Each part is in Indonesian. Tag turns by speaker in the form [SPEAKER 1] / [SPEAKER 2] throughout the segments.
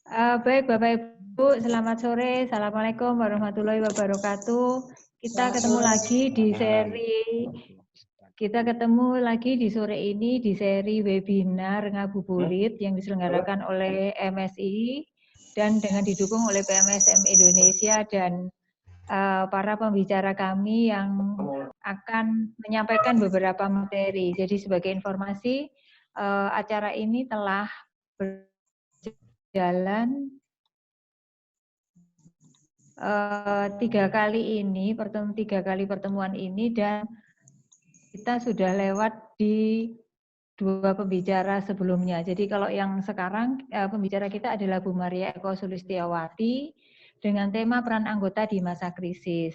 [SPEAKER 1] Baik Bapak Ibu, selamat sore. Assalamualaikum warahmatullahi wabarakatuh. Kita ketemu lagi di sore ini di seri webinar Ngabuburit yang diselenggarakan oleh MSI dan dengan didukung oleh PMSM Indonesia dan para pembicara kami yang akan menyampaikan beberapa materi. Jadi sebagai informasi, acara ini telah berjalan 3 kali pertemuan ini dan kita sudah lewat di 2 pembicara sebelumnya. Jadi kalau yang sekarang pembicara kita adalah Bu Maria Eko Sulistiawati dengan tema peran anggota di masa krisis.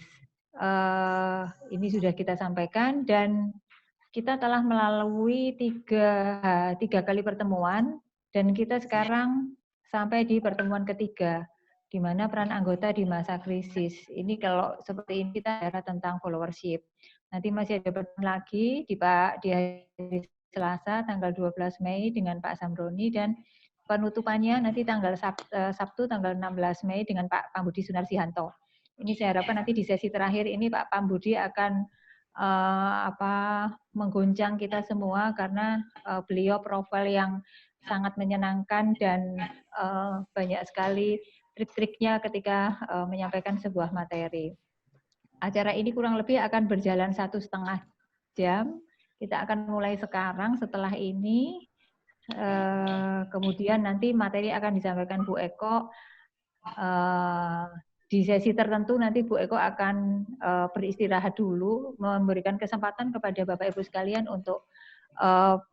[SPEAKER 1] Ini sudah kita sampaikan dan kita telah melalui tiga kali pertemuan dan kita sekarang sampai di pertemuan ketiga, di mana peran anggota di masa krisis. Ini kalau seperti ini kita bicara tentang followership. Nanti masih ada pertemuan lagi di hari Selasa tanggal 12 Mei dengan Pak Samroni dan penutupannya nanti tanggal Sabtu tanggal 16 Mei dengan Pak Pambudi Sunarsihanto. Ini saya harapkan nanti di sesi terakhir ini Pak Pambudi akan mengguncang kita semua karena beliau profil yang sangat menyenangkan dan banyak sekali trik-triknya ketika menyampaikan sebuah materi. Acara ini kurang lebih akan berjalan 1,5 jam. Kita akan mulai sekarang setelah ini. Kemudian nanti materi akan disampaikan Bu Eko. Di sesi tertentu nanti Bu Eko akan beristirahat dulu, memberikan kesempatan kepada Bapak Ibu sekalian untuk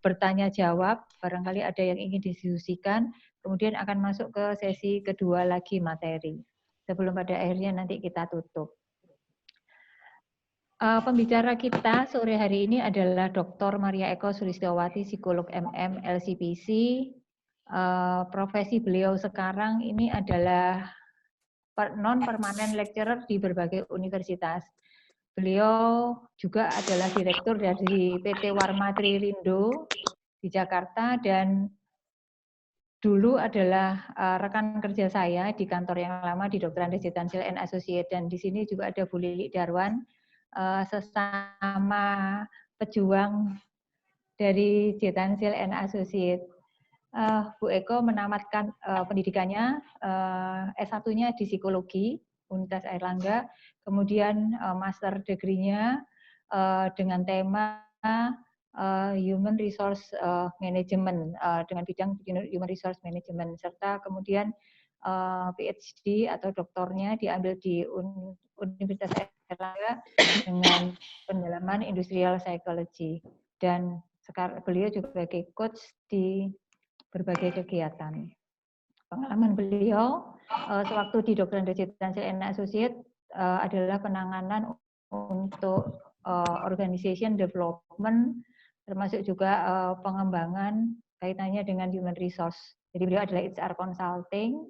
[SPEAKER 1] bertanya jawab, barangkali ada yang ingin didiskusikan, kemudian akan masuk ke sesi kedua lagi materi. Sebelum pada akhirnya nanti kita tutup. Pembicara kita sore hari ini adalah Dr. Maria Eko Sulistiawati, psikolog MM LCPC. Profesi beliau sekarang ini adalah non-permanent lecturer di berbagai universitas. Beliau juga adalah direktur dari PT Warma Trilindo di Jakarta dan dulu adalah rekan kerja saya di kantor yang lama di Dr. Andes Tansil & Associate dan di sini juga ada Bu Lili Darwan, sesama pejuang dari Jetansil & Associate. Bu Eko menamatkan pendidikannya S1-nya di psikologi Universitas Airlangga, kemudian master degree-nya dengan tema Human Resource Management dengan bidang Human Resource Management, serta kemudian PhD atau doktornya diambil di Universitas Airlangga dengan pendalaman Industrial Psychology dan sekarang beliau juga sebagai coach di berbagai kegiatan. Pengalaman beliau sewaktu di Dr. Andes Tansil & Associate adalah penanganan untuk organization development, termasuk juga pengembangan kaitannya dengan human resource. Jadi beliau adalah HR consulting,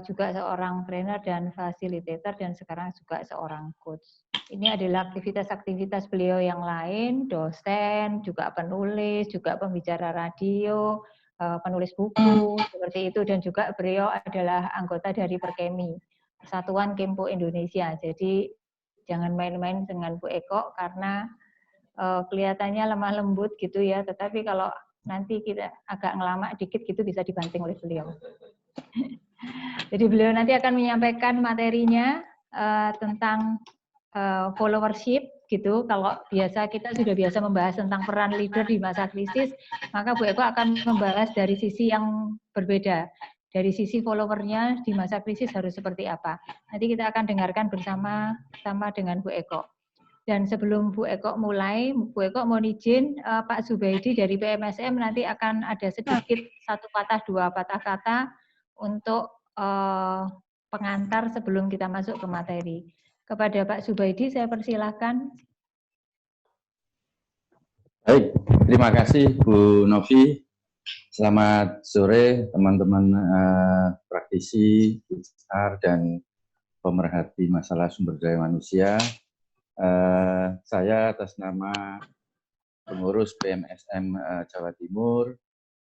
[SPEAKER 1] juga seorang trainer dan facilitator, dan sekarang juga seorang coach. Ini adalah aktivitas-aktivitas beliau yang lain, dosen, juga penulis, juga pembicara radio, penulis buku, seperti itu, dan juga beliau adalah anggota dari Perkemi, Persatuan Kempo Indonesia. Jadi jangan main-main dengan Bu Eko karena kelihatannya lemah lembut gitu ya, tetapi kalau nanti kita agak ngelama dikit gitu bisa dibanting oleh beliau. Jadi beliau nanti akan menyampaikan materinya tentang followership gitu. Kalau biasa kita sudah biasa membahas tentang peran leader di masa krisis, maka Bu Eko akan membahas dari sisi yang berbeda. Dari sisi followernya di masa krisis harus seperti apa. Nanti kita akan dengarkan bersama dengan Bu Eko. Dan sebelum Bu Eko mulai, Bu Eko mohon izin Pak Zubaidi dari PMSM nanti akan ada sedikit satu patah dua patah kata untuk pengantar sebelum kita masuk ke materi. Kepada Pak Zubaidi saya persilahkan.
[SPEAKER 2] Baik, terima kasih Bu Novi. Selamat sore teman-teman praktisi, HR, dan pemerhati masalah sumber daya manusia. Saya atas nama pengurus PMSM Jawa Timur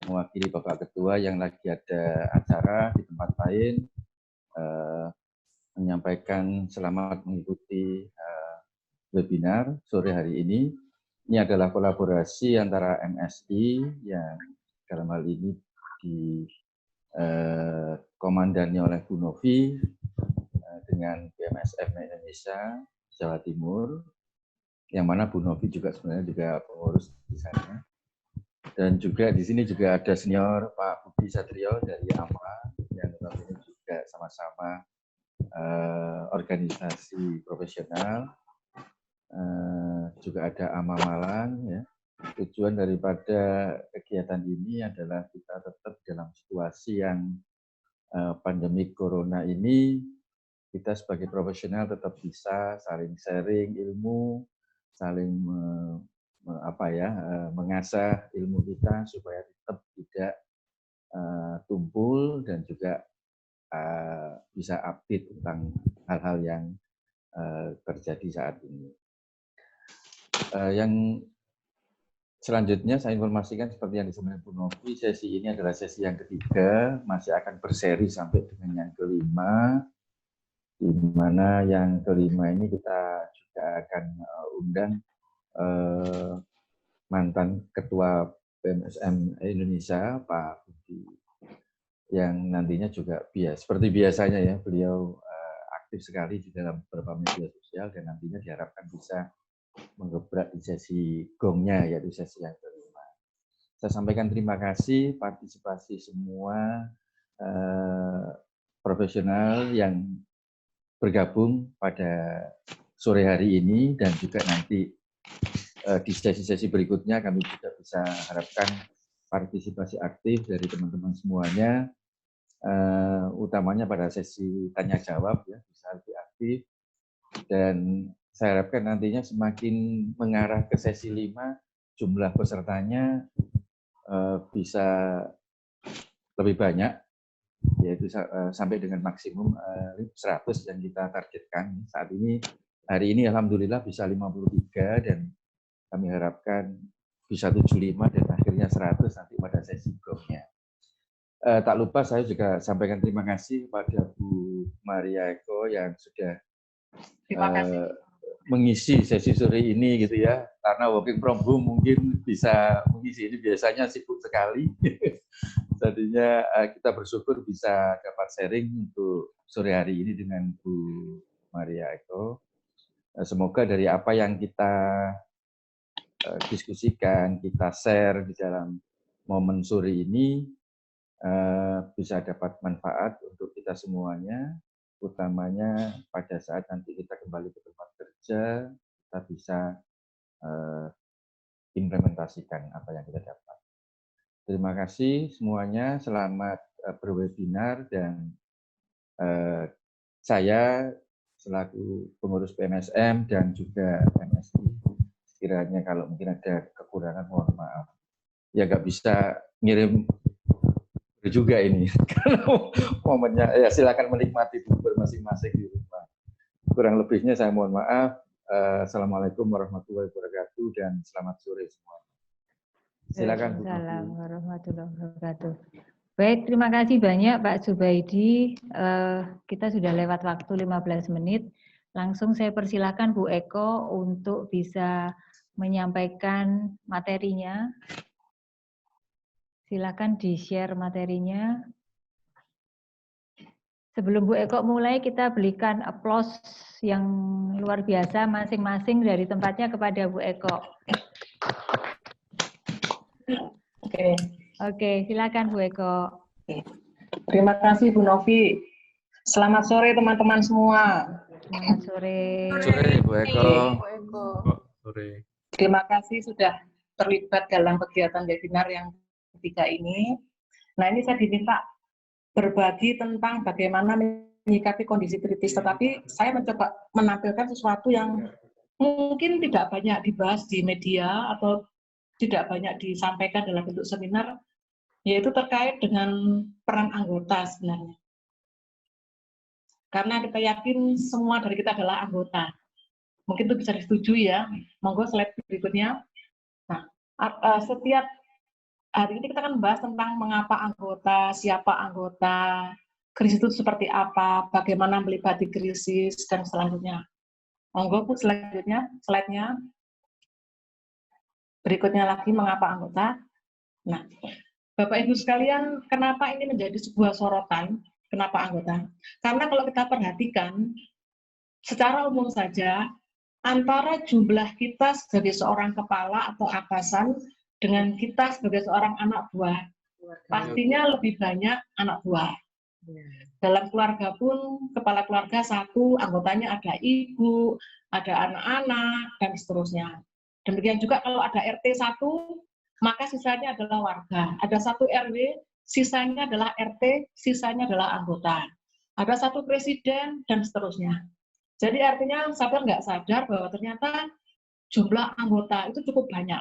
[SPEAKER 2] mewakili Bapak Ketua yang lagi ada acara di tempat lain, menyampaikan selamat mengikuti webinar sore hari ini. Ini adalah kolaborasi antara MSI yang dalam hal ini komandannya oleh Bu Novi dengan BMSF Indonesia Jawa Timur, yang mana Bu Novi juga sebenarnya juga pengurus di sana. Dan juga di sini juga ada senior Pak Budi Satrio dari AMA yang ini juga sama-sama organisasi profesional. Juga ada AMA Malang ya. Tujuan daripada kegiatan ini adalah kita tetap dalam situasi yang pandemi corona ini, kita sebagai profesional tetap bisa saling sharing ilmu, saling mengasah ilmu kita supaya tetap tidak tumpul dan juga bisa update tentang hal-hal yang terjadi saat ini. Yang selanjutnya saya informasikan seperti yang disampaikan Bu Novi, sesi ini adalah sesi yang ketiga, masih akan berseri sampai dengan yang kelima, di mana yang kelima ini kita juga akan undang mantan Ketua BMSM Indonesia, Pak Budi, yang nantinya juga seperti biasanya ya, beliau aktif sekali di dalam beberapa media sosial dan nantinya diharapkan bisa menggebrak di sesi gongnya, yaitu sesi yang kelima. Saya sampaikan terima kasih partisipasi semua profesional yang bergabung pada sore hari ini dan juga nanti di sesi-sesi berikutnya kami juga bisa harapkan partisipasi aktif dari teman-teman semuanya, utamanya pada sesi tanya jawab ya, bisa lebih aktif, dan saya harapkan nantinya semakin mengarah ke sesi 5, jumlah pesertanya bisa lebih banyak, yaitu sampai dengan maksimum 100 yang kita targetkan. Saat ini, hari ini alhamdulillah bisa 53 dan kami harapkan bisa 75 dan akhirnya 100 nanti pada sesi gongnya. Tak lupa saya juga sampaikan terima kasih kepada Bu Maria Eko yang sudah mengisi sesi sore ini gitu ya, karena working from home mungkin bisa mengisi ini, biasanya sibuk sekali. Tadinya kita bersyukur bisa dapat sharing untuk sore hari ini dengan Bu Maria Eko. Semoga dari apa yang kita diskusikan, kita share di dalam momen sore ini bisa dapat manfaat untuk kita semuanya, utamanya pada saat nanti kita kembali ke tempat kerja, kita bisa implementasikan apa yang kita dapat. Terima kasih semuanya, selamat berwebinar, dan saya selaku pengurus PMSM dan juga MSI, sekiranya kalau mungkin ada kekurangan mohon maaf. Ya nggak bisa ngirim juga ini karena momennya, ya silakan menikmati bubur masing-masing di rumah. Kurang lebihnya saya mohon maaf. Assalamualaikum warahmatullahi wabarakatuh dan selamat sore semua. Silakan Bu.
[SPEAKER 1] Assalamualaikum warahmatullahi wabarakatuh. Baik, terima kasih banyak Pak Zubaidi. Kita sudah lewat waktu 15 menit. Langsung saya persilakan Bu Eko untuk bisa menyampaikan materinya. Silakan di-share materinya. Sebelum Bu Eko mulai, kita berikan applause yang luar biasa masing-masing dari tempatnya kepada Bu Eko. Oke, silakan Bu Eko.
[SPEAKER 3] Terima kasih Bu Novi. Selamat sore teman-teman semua.
[SPEAKER 1] Selamat sore.
[SPEAKER 2] Sore Bu Eko.
[SPEAKER 4] Sore.
[SPEAKER 3] Terima kasih sudah terlibat dalam kegiatan webinar yang ketiga ini. Nah, ini saya diminta berbagi tentang bagaimana menyikapi kondisi kritis, tetapi saya mencoba menampilkan sesuatu yang mungkin tidak banyak dibahas di media atau tidak banyak disampaikan dalam bentuk seminar, yaitu terkait dengan peran anggota sebenarnya. Karena kita yakin semua dari kita adalah anggota. Mungkin itu bisa disetujui ya. Monggo slide berikutnya. Nah, setiap hari ini kita akan membahas tentang mengapa anggota, siapa anggota, krisis itu seperti apa, bagaimana melibati krisis, dan selanjutnya. Monggo Bu, selanjutnya, slide-nya. Berikutnya lagi, mengapa anggota. Nah, Bapak Ibu sekalian, kenapa ini menjadi sebuah sorotan? Kenapa anggota? Karena kalau kita perhatikan, secara umum saja, antara jumlah kita sebagai seorang kepala atau atasan dengan kita sebagai seorang anak buah, pastinya lebih banyak anak buah. Dalam keluarga pun, kepala keluarga satu, anggotanya ada ibu, ada anak-anak, dan seterusnya. Demikian juga kalau ada RT 1, maka sisanya adalah warga. Ada satu RW, sisanya adalah RT, sisanya adalah anggota. Ada satu presiden, dan seterusnya. Jadi artinya sadar nggak sadar bahwa ternyata jumlah anggota itu cukup banyak.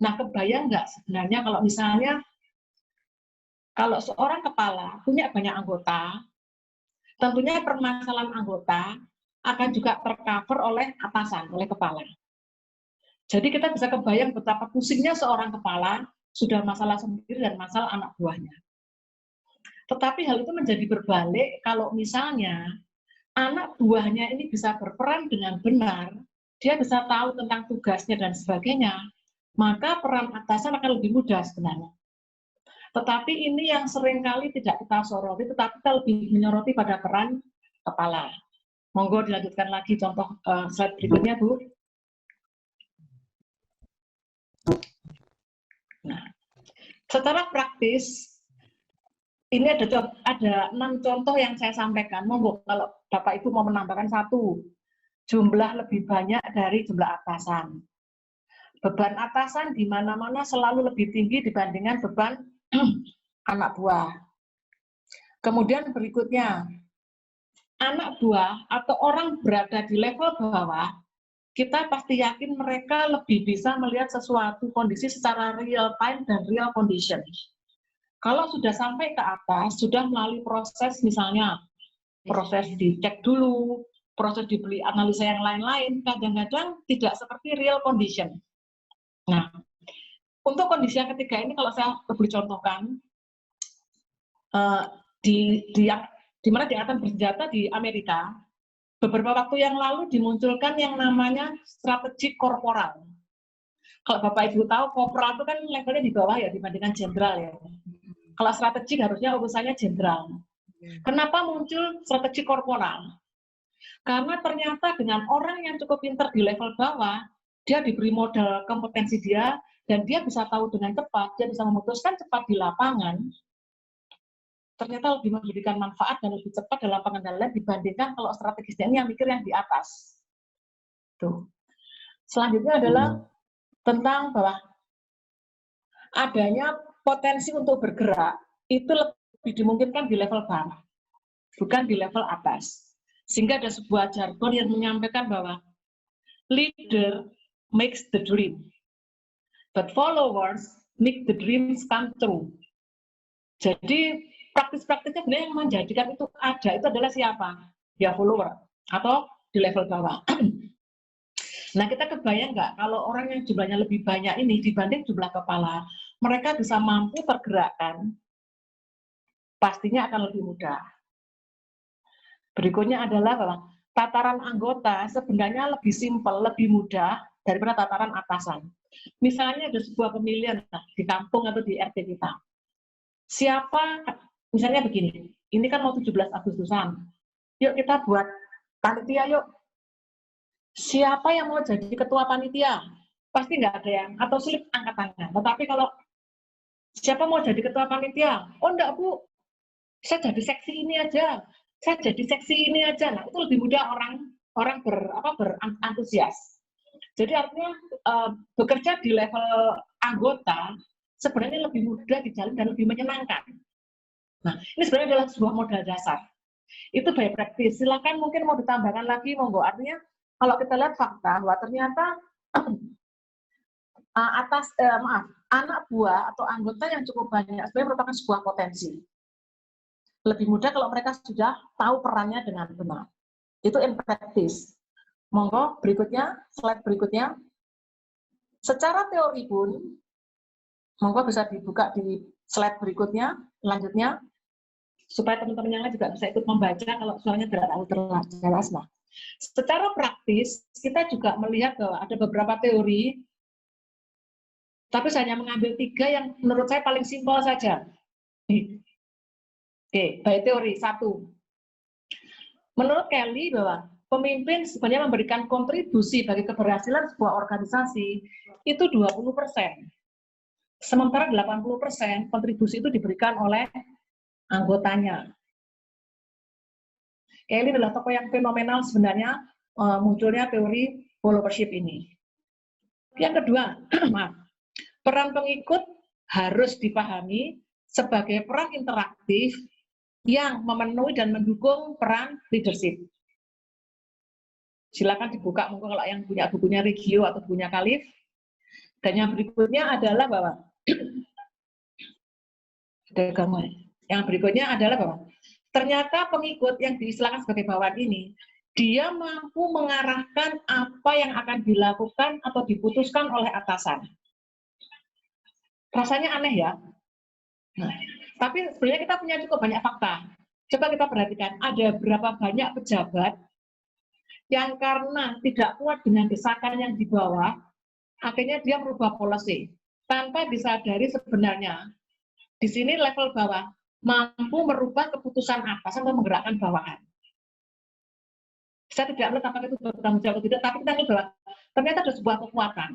[SPEAKER 3] Nah, kebayang nggak sebenarnya kalau misalnya kalau seorang kepala punya banyak anggota, tentunya permasalahan anggota akan juga tercover oleh atasan, oleh kepala. Jadi kita bisa kebayang betapa pusingnya seorang kepala, sudah masalah sendiri dan masalah anak buahnya. Tetapi hal itu menjadi berbalik kalau misalnya anak buahnya ini bisa berperan dengan benar, dia bisa tahu tentang tugasnya dan sebagainya, maka peran atasan akan lebih mudah sebenarnya. Tetapi ini yang seringkali tidak kita soroti, tetapi kita lebih menyoroti pada peran kepala. Monggo dilanjutkan lagi contoh slide berikutnya, Bu. Nah, secara praktis, ini ada 6 contoh yang saya sampaikan. Monggo kalau Bapak Ibu mau menambahkan satu, jumlah lebih banyak dari jumlah atasan. Beban atasan di mana-mana selalu lebih tinggi dibandingkan beban anak buah. Kemudian berikutnya, anak buah atau orang berada di level bawah, kita pasti yakin mereka lebih bisa melihat sesuatu kondisi secara real time dan real condition. Kalau sudah sampai ke atas, sudah melalui proses misalnya, proses dicek dulu, proses dibeli analisa yang lain-lain, kadang-kadang tidak seperti real condition. Nah, untuk kondisi yang ketiga ini kalau saya boleh contohkan, di mana di Angkatan Bersenjata di Amerika, beberapa waktu yang lalu dimunculkan yang namanya strategi korporal. Kalau Bapak Ibu tahu, korporal itu kan levelnya di bawah ya dibandingkan jenderal ya. Kalau strategi harusnya urusannya jenderal. Kenapa muncul strategi korporal? Karena ternyata dengan orang yang cukup pintar di level bawah, dia diberi modal kompetensi dia, dan dia bisa tahu dengan cepat, dia bisa memutuskan cepat di lapangan, ternyata lebih memberikan manfaat dan lebih cepat dalam pengendalian dibandingkan kalau strategisnya ini yang mikir yang di atas. Tuh. Selanjutnya adalah tentang bahwa adanya potensi untuk bergerak itu lebih dimungkinkan di level bawah, bukan di level atas. Sehingga ada sebuah jargon yang menyampaikan bahwa leader makes the dream, but followers make the dreams come true. Jadi praktis-praktisnya sebenarnya yang menjadikan itu ada itu adalah siapa? Ya follower atau di level bawah. Nah kita kebayang nggak kalau orang yang jumlahnya lebih banyak ini dibanding jumlah kepala, mereka bisa mampu pergerakan, pastinya akan lebih mudah. Berikutnya adalah bahwa tataran anggota sebenarnya lebih simpel, lebih mudah daripada tataran atasan. Misalnya ada sebuah pemilihan di kampung atau di RT kita. Siapa, misalnya begini, ini kan mau 17 Agustusan, yuk kita buat panitia yuk. Siapa yang mau jadi ketua panitia? Pasti nggak ada yang, atau sulit angkat tangan. Tetapi kalau siapa mau jadi ketua panitia? Oh enggak Bu, saya jadi seksi ini aja. Saya jadi seksi ini aja. Nah itu lebih mudah orang berantusias. Jadi artinya bekerja di level anggota sebenarnya lebih mudah dijalin dan lebih menyenangkan. Nah, ini sebenarnya adalah sebuah modal dasar. Itu by practice. Silakan mungkin mau ditambahkan lagi, monggo. Artinya kalau kita lihat fakta bahwa ternyata anak buah atau anggota yang cukup banyak sebenarnya merupakan sebuah potensi. Lebih mudah kalau mereka sudah tahu perannya dengan benar. Itu in practice. Monggo, berikutnya, slide berikutnya. Secara teori pun, Monggo bisa dibuka di slide berikutnya, lanjutnya, supaya teman-teman yang lain juga bisa ikut membaca kalau soalnya tidak terlalu jelas. Nah, secara praktis, kita juga melihat bahwa ada beberapa teori, tapi saya hanya mengambil 3 yang menurut saya paling simpel saja. Oke, baik teori. 1. Menurut Kelly bahwa pemimpin sebenarnya memberikan kontribusi bagi keberhasilan sebuah organisasi itu 20%. Sementara 80% kontribusi itu diberikan oleh anggotanya. Kelly adalah tokoh yang fenomenal sebenarnya munculnya teori followership ini. Yang kedua, maaf, peran pengikut harus dipahami sebagai peran interaktif yang memenuhi dan mendukung peran leadership. Silakan dibuka mungkin kalau yang punya bukunya Regio atau bukunya Khalif. Dan yang berikutnya adalah bahwa yang berikutnya adalah bahwa ternyata pengikut yang diistilahkan sebagai bawahan ini, dia mampu mengarahkan apa yang akan dilakukan atau diputuskan oleh atasan. Rasanya aneh ya. Nah, tapi sebenarnya kita punya cukup banyak fakta. Coba kita perhatikan, ada berapa banyak pejabat yang karena tidak kuat dengan desakan yang di bawah, akhirnya dia merubah policy. Tanpa disadari sebenarnya, di sini level bawah mampu merubah keputusan atas atau menggerakkan bawahan. Saya tidak melihat apakah itu bertanggung jawab atau tidak, tapi kita lihat bahwa ternyata ada sebuah kekuatan.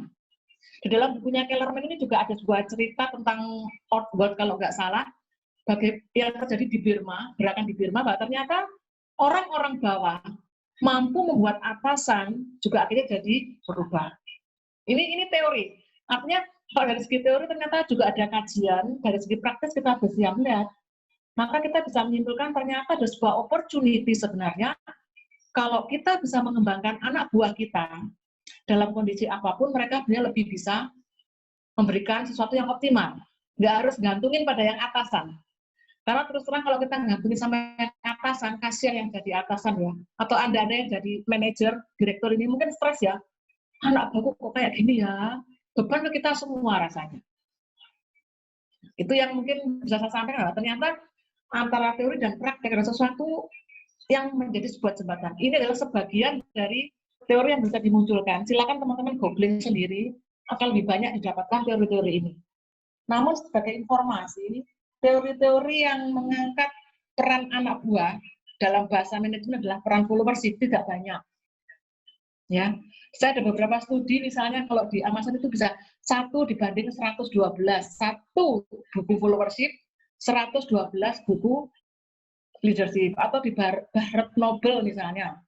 [SPEAKER 3] Di dalam bukunya Kellerman ini juga ada sebuah cerita tentang Outward kalau nggak salah, yang terjadi di Burma, gerakan di Burma, bahwa ternyata orang-orang bawah mampu membuat atasan juga akhirnya jadi berubah. Ini teori. Artinya kalau dari segi teori ternyata juga ada kajian, dari segi praktis kita bisa melihat. Maka kita bisa menyimpulkan ternyata ada sebuah opportunity sebenarnya kalau kita bisa mengembangkan anak buah kita dalam kondisi apapun, mereka benar lebih bisa memberikan sesuatu yang optimal. Nggak harus gantungin pada yang atasan. Karena terus terang kalau kita gantungin sama yang atasan, kasihan yang jadi atasan ya. Atau Anda yang jadi manajer, direktur ini mungkin stres ya. Anak buahku kok kayak gini ya. Beban ke kita semua rasanya. Itu yang mungkin bisa saya sampaikan. Ternyata antara teori dan praktek ada sesuatu yang menjadi sebuah jembatan. Ini adalah sebagian dari teori yang bisa dimunculkan. Silakan teman-teman googling sendiri, akan lebih banyak didapatkan teori-teori ini. Namun sebagai informasi, teori-teori yang mengangkat peran anak buah dalam bahasa manajemen adalah peran followership, tidak banyak. Ya, saya ada beberapa studi, misalnya kalau di Amazon itu bisa 1 dibanding 112, 1 buku followership, 112 buku leadership, atau di Barrett Noble misalnya,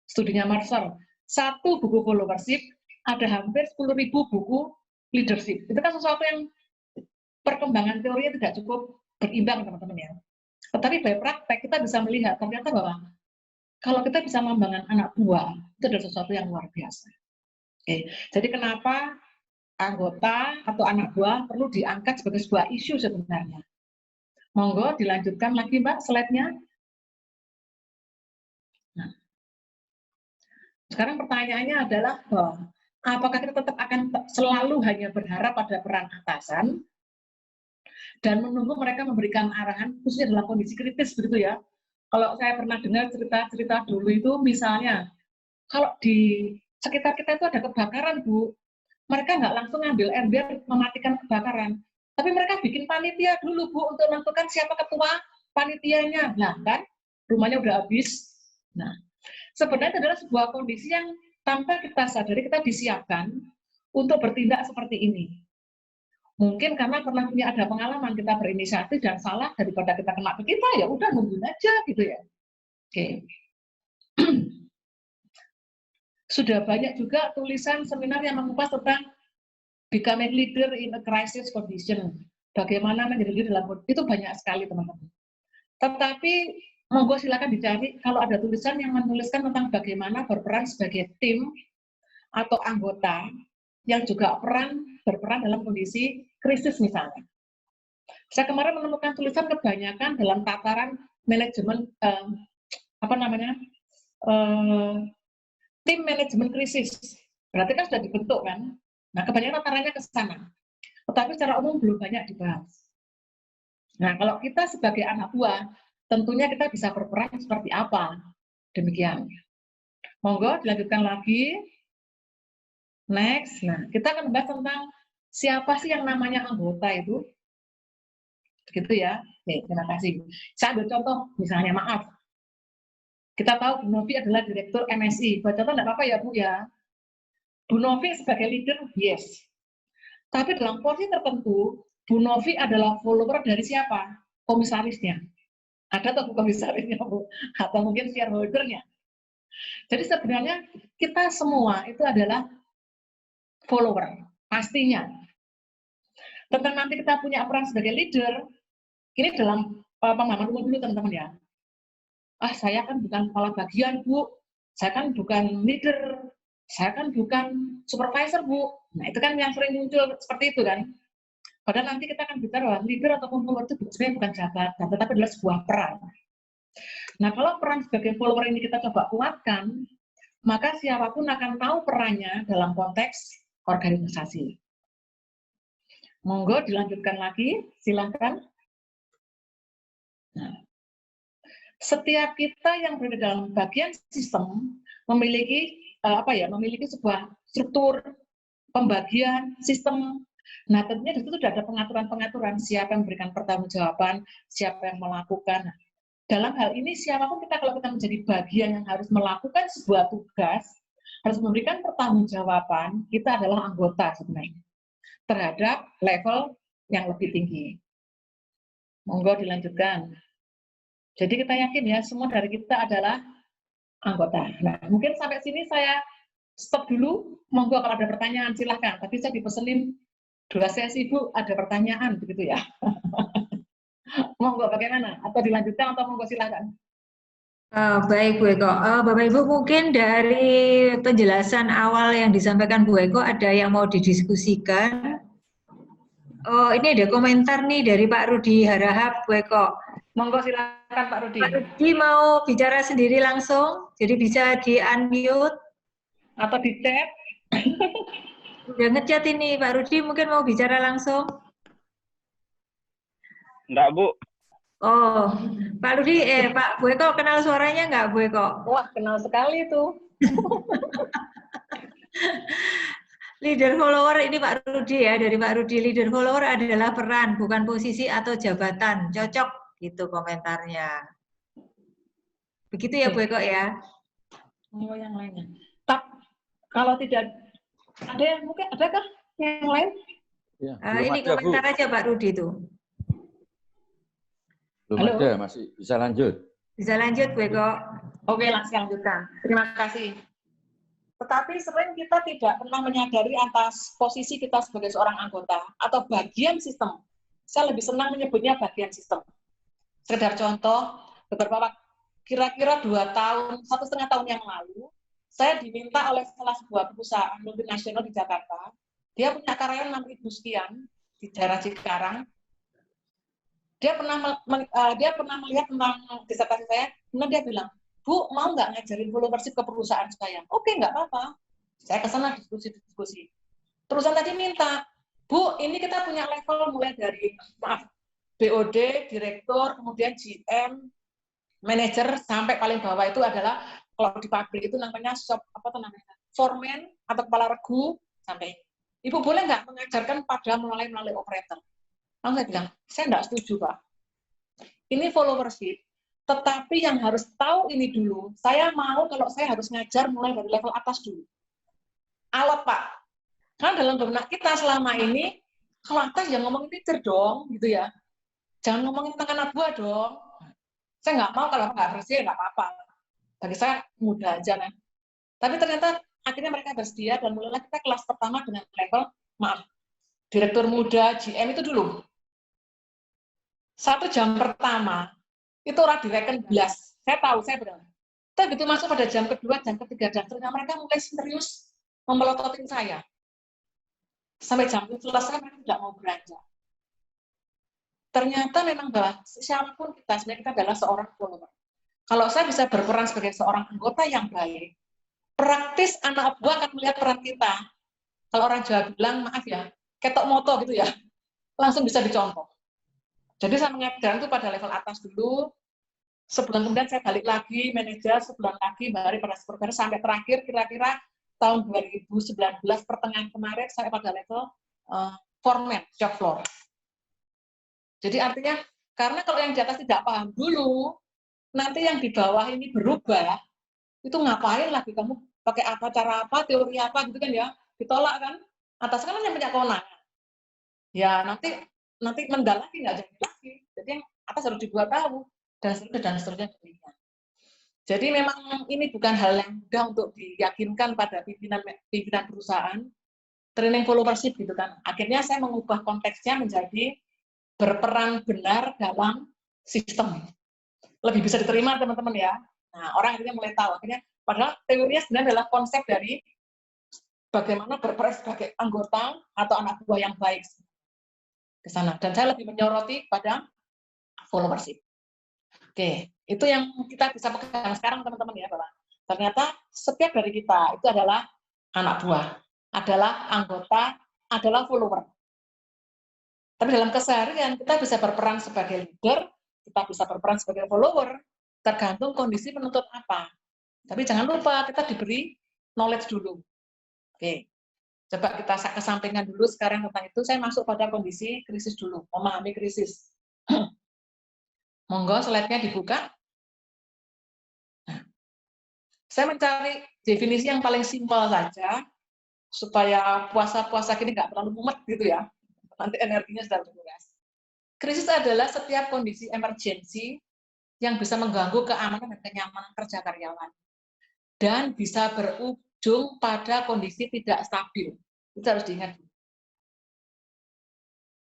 [SPEAKER 3] studinya Mercer, 1 buku followership, ada hampir 10.000 buku leadership. Itu kan sesuatu yang perkembangan teorinya tidak cukup berimbang, teman-teman ya. Tetapi by praktek kita bisa melihat ternyata bahwa kalau kita bisa membangun anak buah, itu adalah sesuatu yang luar biasa. Oke. Jadi kenapa anggota atau anak buah perlu diangkat sebagai sebuah isu sebenarnya. Monggo dilanjutkan lagi Mbak slide-nya. Nah, sekarang pertanyaannya adalah bahwa apakah kita tetap akan selalu hanya berharap pada peran atasan dan menunggu mereka memberikan arahan, khususnya dalam kondisi kritis begitu ya. Kalau saya pernah dengar cerita-cerita dulu itu misalnya, kalau di sekitar kita itu ada kebakaran Bu, mereka nggak langsung ngambil ember mematikan kebakaran, tapi mereka bikin panitia dulu Bu untuk menentukan siapa ketua panitianya. Nah kan, rumahnya udah habis. Nah, sebenarnya itu adalah sebuah kondisi yang tanpa kita sadari kita disiapkan untuk bertindak seperti ini. Mungkin karena pernah punya ada pengalaman kita berinisiatif dan salah, daripada kita kena ke kita ya udah nungguin aja gitu ya. Oke. Sudah banyak juga tulisan seminar yang mengupas tentang becoming leader in a crisis condition. Bagaimana menjadi leader dalam itu banyak sekali teman-teman. Tetapi monggo silakan dicari kalau ada tulisan yang menuliskan tentang bagaimana berperan sebagai tim atau anggota yang juga berperan dalam kondisi krisis misalnya. Saya kemarin menemukan tulisan kebanyakan dalam tataran manajemen tim manajemen krisis. Berarti kan sudah dibentuk kan? Nah, kebanyakan tatarannya ke sana. tetapi secara umum belum banyak dibahas. Nah, kalau kita sebagai anak buah, tentunya kita bisa berperan seperti apa. Demikian. Monggo dilanjutkan lagi. Next. Nah, kita akan bahas tentang siapa sih yang namanya anggota itu. Begitu ya. Nih, terima kasih. Saya ambil contoh, misalnya maaf. Kita tahu Bu Novi adalah Direktur MSI. Buat contoh enggak apa-apa ya, Bu ya. Bu Novi sebagai leader, yes. Tapi dalam porsi tertentu, Bu Novi adalah follower dari siapa? Komisarisnya. Ada atau bukan komisarisnya, Bu? Atau mungkin shareholder-nya. Jadi sebenarnya kita semua itu adalah follower, pastinya. Tentang nanti kita punya peran sebagai leader, ini dalam pemahaman umum dulu teman-teman ya. Saya kan bukan kepala bagian, Bu. Saya kan bukan leader. Saya kan bukan supervisor, Bu. Nah, itu kan yang sering muncul seperti itu kan. Padahal nanti kita akan bicara bahwa leader ataupun follower itu sebenarnya bukan jabatan, tetapi adalah sebuah peran. Nah, kalau peran sebagai follower ini kita coba kuatkan, maka siapapun akan tahu perannya dalam konteks organisasi. Monggo dilanjutkan lagi, silakan. Nah, setiap kita yang berada dalam bagian sistem memiliki memiliki sebuah struktur pembagian sistem. Nah, tentunya di situ sudah ada pengaturan-pengaturan siapa yang memberikan pertanggungjawaban, siapa yang melakukan. Dalam hal ini siapapun kita kalau kita menjadi bagian yang harus melakukan sebuah tugas, harus memberikan pertanggungjawaban, kita adalah anggota sebenarnya terhadap level yang lebih tinggi. Monggo dilanjutkan. Jadi kita yakin ya semua dari kita adalah anggota. Nah, mungkin sampai sini saya stop dulu. Monggo kalau ada pertanyaan silahkan. Tapi saya dipesenin 2 sesi, Bu, ada pertanyaan begitu ya. Monggo bagaimana? Atau dilanjutkan atau monggo silahkan.
[SPEAKER 5] Baik Bu Eko, Bapak Ibu mungkin dari penjelasan awal yang disampaikan Bu Eko ada yang mau didiskusikan. Oh, ini ada komentar nih dari Pak Rudi Harahap, Bu Eko.
[SPEAKER 3] Monggo silakan Pak Rudi.
[SPEAKER 5] Pak Rudi mau bicara sendiri langsung, jadi bisa di-unmute.
[SPEAKER 3] Atau di chat.
[SPEAKER 5] Udah ngechat ini Pak Rudi, mungkin mau bicara langsung.
[SPEAKER 6] Enggak, Bu.
[SPEAKER 5] Oh, Pak Rudi, Pak Bu Eko kenal suaranya nggak Bu Eko?
[SPEAKER 3] Wah, kenal sekali itu.
[SPEAKER 5] Leader follower ini Pak Rudi ya, dari Pak Rudi. Leader follower adalah peran, bukan posisi atau jabatan. Cocok gitu komentarnya. Begitu ya Bu Eko ya?
[SPEAKER 3] Oh, yang lainnya. Kalau tidak ada yang mungkin adakah yang lain?
[SPEAKER 2] Ya,
[SPEAKER 5] ini
[SPEAKER 2] ada,
[SPEAKER 5] komentar
[SPEAKER 2] Bu.
[SPEAKER 5] aja Pak Rudi itu.
[SPEAKER 2] Belum
[SPEAKER 3] Halo.
[SPEAKER 2] ada, masih bisa lanjut.
[SPEAKER 5] Bisa lanjut Bu Eko.
[SPEAKER 3] Oke, langsung lanjutkan. Terima kasih. Tetapi sering kita tidak pernah menyadari atas posisi kita sebagai seorang anggota atau bagian sistem. Saya lebih senang menyebutnya bagian sistem. Sekedar contoh, beberapa waktu, kira-kira 2 tahun, 1,5 tahun yang lalu, saya diminta oleh salah sebuah perusahaan multinasional di Jakarta. Dia punya karyawan 6.000 sekian di daerah Cikarang. Dia pernah melihat tentang disertasi saya, kemudian dia bilang, Bu, mau nggak ngajarin followership ke perusahaan saya? Oke, nggak apa-apa. Saya ke sana diskusi. Perusahaan tadi minta, Bu, ini kita punya level mulai dari, BOD, direktur, kemudian GM, manajer, sampai paling bawah itu adalah, kalau di pabrik itu namanya foreman atau kepala regu, sampai. Ibu boleh nggak mengajarkan pada melalui operator? Lalu saya bilang, saya nggak setuju, Pak. Ini followership, tetapi yang harus tahu ini dulu, saya mau kalau saya harus ngajar mulai dari level atas dulu. Alat, Pak. Karena dalam benak kita selama ini, kalau atas ya ngomongin leader dong, gitu ya. Jangan ngomongin tentang anak buah dong. Saya nggak mau kalau nggak bersedia, nggak apa-apa. Bagi saya mudah aja, kan. Tapi ternyata akhirnya mereka bersedia, dan mulailah kita kelas pertama dengan level, direktur muda, GM itu dulu. 1 jam pertama, itu orang direken belas. Saya tahu, saya benar. Tapi begitu masuk pada jam kedua, jam ketiga, dan ternyata mereka mulai serius memelototin saya. Sampai jam itu selesai, mereka tidak mau beranjak. Ternyata memang bahwa siapapun kita, sebenarnya kita adalah seorang follower. Kalau saya bisa berperan sebagai seorang anggota yang baik, praktis anak buah akan melihat peran kita. Kalau orang Jawa bilang, maaf ya, ketok moto gitu ya, langsung bisa dicontoh. Jadi saya mengajarkan itu pada level atas dulu, sebulan kemudian saya balik lagi, manajer, sebulan lagi, balik pada supervisor, sampai terakhir kira-kira tahun 2019 pertengahan kemarin saya pada level foreman, shop floor. Jadi artinya, karena kalau yang di atas tidak paham dulu, nanti yang di bawah ini berubah, itu ngapain lagi kamu pakai apa, cara apa, teori apa gitu kan ya, ditolak kan, atas kan yang punya kewenangan. Ya nanti mendalami nggak jadi lagi, jadi yang atas harus dibuat tahu, dan seterusnya demikian. Jadi memang ini bukan hal yang mudah untuk diyakinkan pada pimpinan perusahaan, training followership gitu kan. Akhirnya saya mengubah konteksnya menjadi berperan benar dalam sistem. Lebih bisa diterima teman-teman ya. Nah, orang akhirnya mulai tahu. Akhirnya, padahal teorinya sebenarnya adalah konsep dari bagaimana berperan sebagai anggota atau anak buah yang baik ke sana. Dan saya lebih menyoroti pada followership. Oke, itu yang kita bisa pegang sekarang teman-teman ya, Bapak. Ternyata setiap dari kita itu adalah anak buah, adalah anggota, adalah follower. Tapi dalam keseharian kita bisa berperan sebagai leader, kita bisa berperan sebagai follower, tergantung kondisi penuntut apa. Tapi jangan lupa kita diberi knowledge dulu. Oke, coba kita kesampingkan dulu sekarang tentang itu. Saya masuk pada kondisi krisis dulu, memahami krisis. Monggo slide-nya dibuka. Nah, saya mencari definisi yang paling simpel saja, supaya puasa-puasa gini nggak terlalu mumet gitu ya. Nanti energinya sudah terkuras. Krisis adalah setiap kondisi emergensi yang bisa mengganggu keamanan dan kenyamanan kerja karyawan. Dan bisa berujung pada kondisi tidak stabil. Itu harus diingat.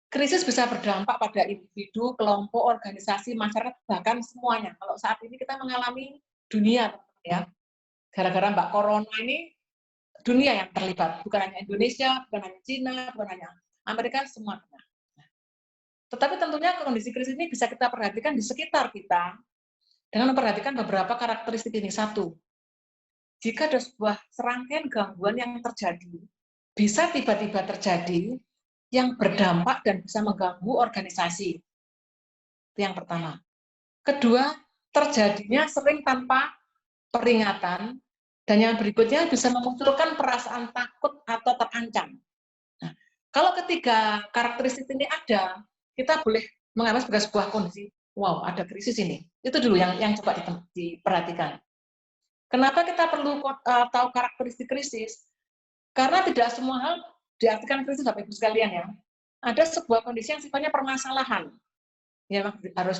[SPEAKER 3] Krisis bisa berdampak pada individu, kelompok, organisasi, masyarakat, bahkan semuanya. Kalau saat ini kita mengalami dunia, ya, gara-gara Mbak Corona ini, dunia yang terlibat. Bukan hanya Indonesia, bukan hanya Cina, bukan hanya Amerika, semua. Tetapi tentunya kondisi krisis ini bisa kita perhatikan di sekitar kita, dengan memperhatikan beberapa karakteristik ini. Satu, jika ada sebuah serangkaian gangguan yang terjadi, bisa tiba-tiba terjadi, yang berdampak dan bisa mengganggu organisasi. Itu yang pertama. Kedua, terjadinya sering tanpa peringatan, dan yang berikutnya bisa memunculkan perasaan takut atau terancam. Nah, kalau ketiga karakteristik ini ada, kita boleh menganggap sebagai sebuah kondisi, wow, ada krisis ini. Itu dulu yang coba diperhatikan. Kenapa kita perlu tahu karakteristik krisis? Karena tidak semua hal diartikan krisis, Bapak Ibu sekalian ya. Ada sebuah kondisi yang sifatnya permasalahan yang harus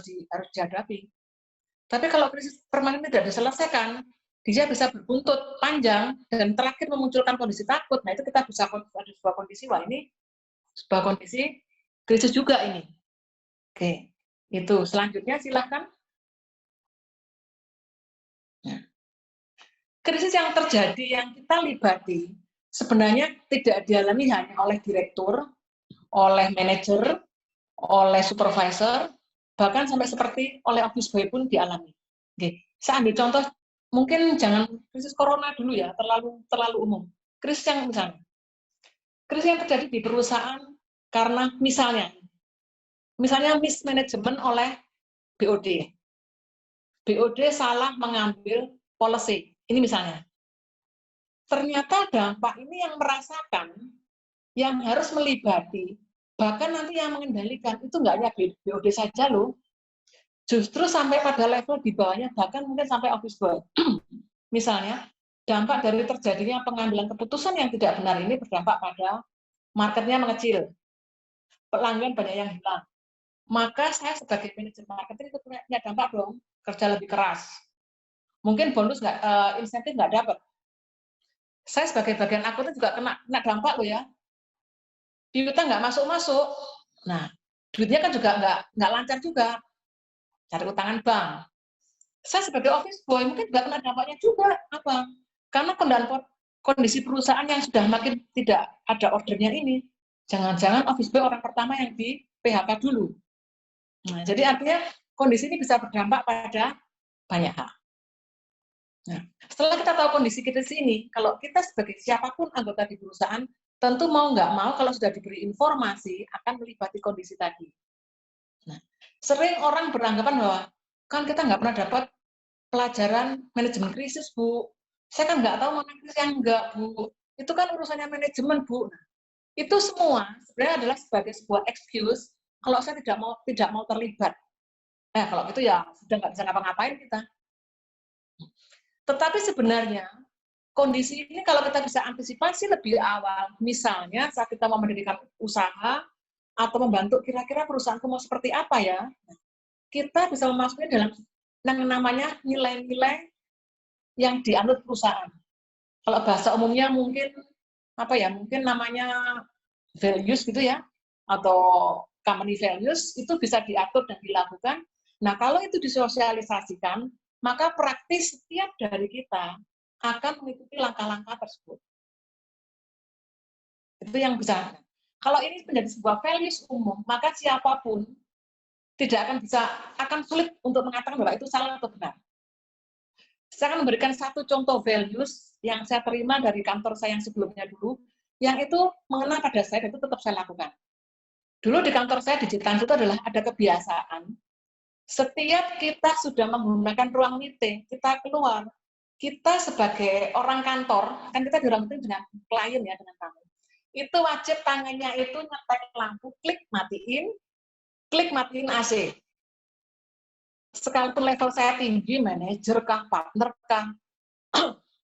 [SPEAKER 3] dihadapi. Tapi kalau krisis permanen tidak diselesaikan, dia bisa berbuntut panjang dan terakhir memunculkan kondisi takut. Nah, itu kita bisa ada sebuah kondisi, wah ini sebuah kondisi krisis juga ini. Oke, itu selanjutnya silahkan. Nah, krisis yang terjadi yang kita libati sebenarnya tidak dialami hanya oleh direktur, oleh manajer, oleh supervisor, bahkan sampai seperti oleh office boy pun dialami. Oke, saya ambil contoh, mungkin jangan krisis corona dulu ya, terlalu umum. Krisis yang krisis yang terjadi di perusahaan karena misalnya mismanagement oleh BOD. BOD salah mengambil policy. Ini misalnya. Ternyata dampak ini yang merasakan, yang harus melibati, bahkan nanti yang mengendalikan, itu nggak hanya BOD saja loh, justru sampai pada level di bawahnya, bahkan mungkin sampai office boy. Misalnya, dampak dari terjadinya pengambilan keputusan yang tidak benar ini berdampak pada marketnya mengecil, pelanggan banyak yang hilang. Maka saya sebagai manajer marketing itu punya dampak dong, kerja lebih keras. Mungkin bonus insentif nggak dapat. Saya sebagai bagian akuntan juga kena dampak loh ya. Piutang nggak masuk-masuk. Nah, duitnya kan juga nggak lancar juga. Cari utangan bank. Saya sebagai office boy mungkin nggak kena dampaknya juga. Apa? Karena kondisi perusahaan yang sudah makin tidak ada ordernya ini. Jangan-jangan office boy orang pertama yang di PHK dulu. Nah, jadi artinya kondisi ini bisa berdampak pada banyak hal. Nah, setelah kita tahu kondisi krisis ini, kalau kita sebagai siapapun anggota di perusahaan, tentu mau nggak mau kalau sudah diberi informasi akan melibati kondisi tadi. Nah, sering orang beranggapan bahwa kan kita nggak pernah dapat pelajaran manajemen krisis, Bu. Saya kan nggak tahu mana krisis yang enggak, Bu. Itu kan urusannya manajemen, Bu. Nah, itu semua sebenarnya adalah sebagai sebuah excuse kalau saya tidak mau terlibat. Kalau itu ya sudah nggak bisa ngapa-ngapain kita. Tetapi sebenarnya kondisi ini kalau kita bisa antisipasi lebih awal, misalnya saat kita mau mendirikan usaha atau membantu kira-kira perusahaanku mau seperti apa ya, kita bisa memasukkan dalam yang namanya nilai-nilai yang dianut perusahaan. Kalau bahasa umumnya mungkin mungkin namanya values gitu ya, atau company values, itu bisa diatur dan dilakukan. Nah, kalau itu disosialisasikan, maka praktis setiap dari kita akan mengikuti langkah-langkah tersebut. Itu yang bisa. Kalau ini menjadi sebuah values umum, maka siapapun akan sulit untuk mengatakan bahwa itu salah atau benar. Saya akan memberikan satu contoh values yang saya terima dari kantor saya yang sebelumnya dulu, yang itu mengena pada saya dan itu tetap saya lakukan. Dulu di kantor saya di Jepang itu adalah ada kebiasaan, setiap kita sudah menggunakan ruang meeting, kita keluar, kita sebagai orang kantor, kan kita di ruang meeting dengan klien ya, dengan tamu, itu wajib tangannya itu nyetek lampu, klik matiin AC. Sekalipun level saya tinggi, manajer kah, partner kah,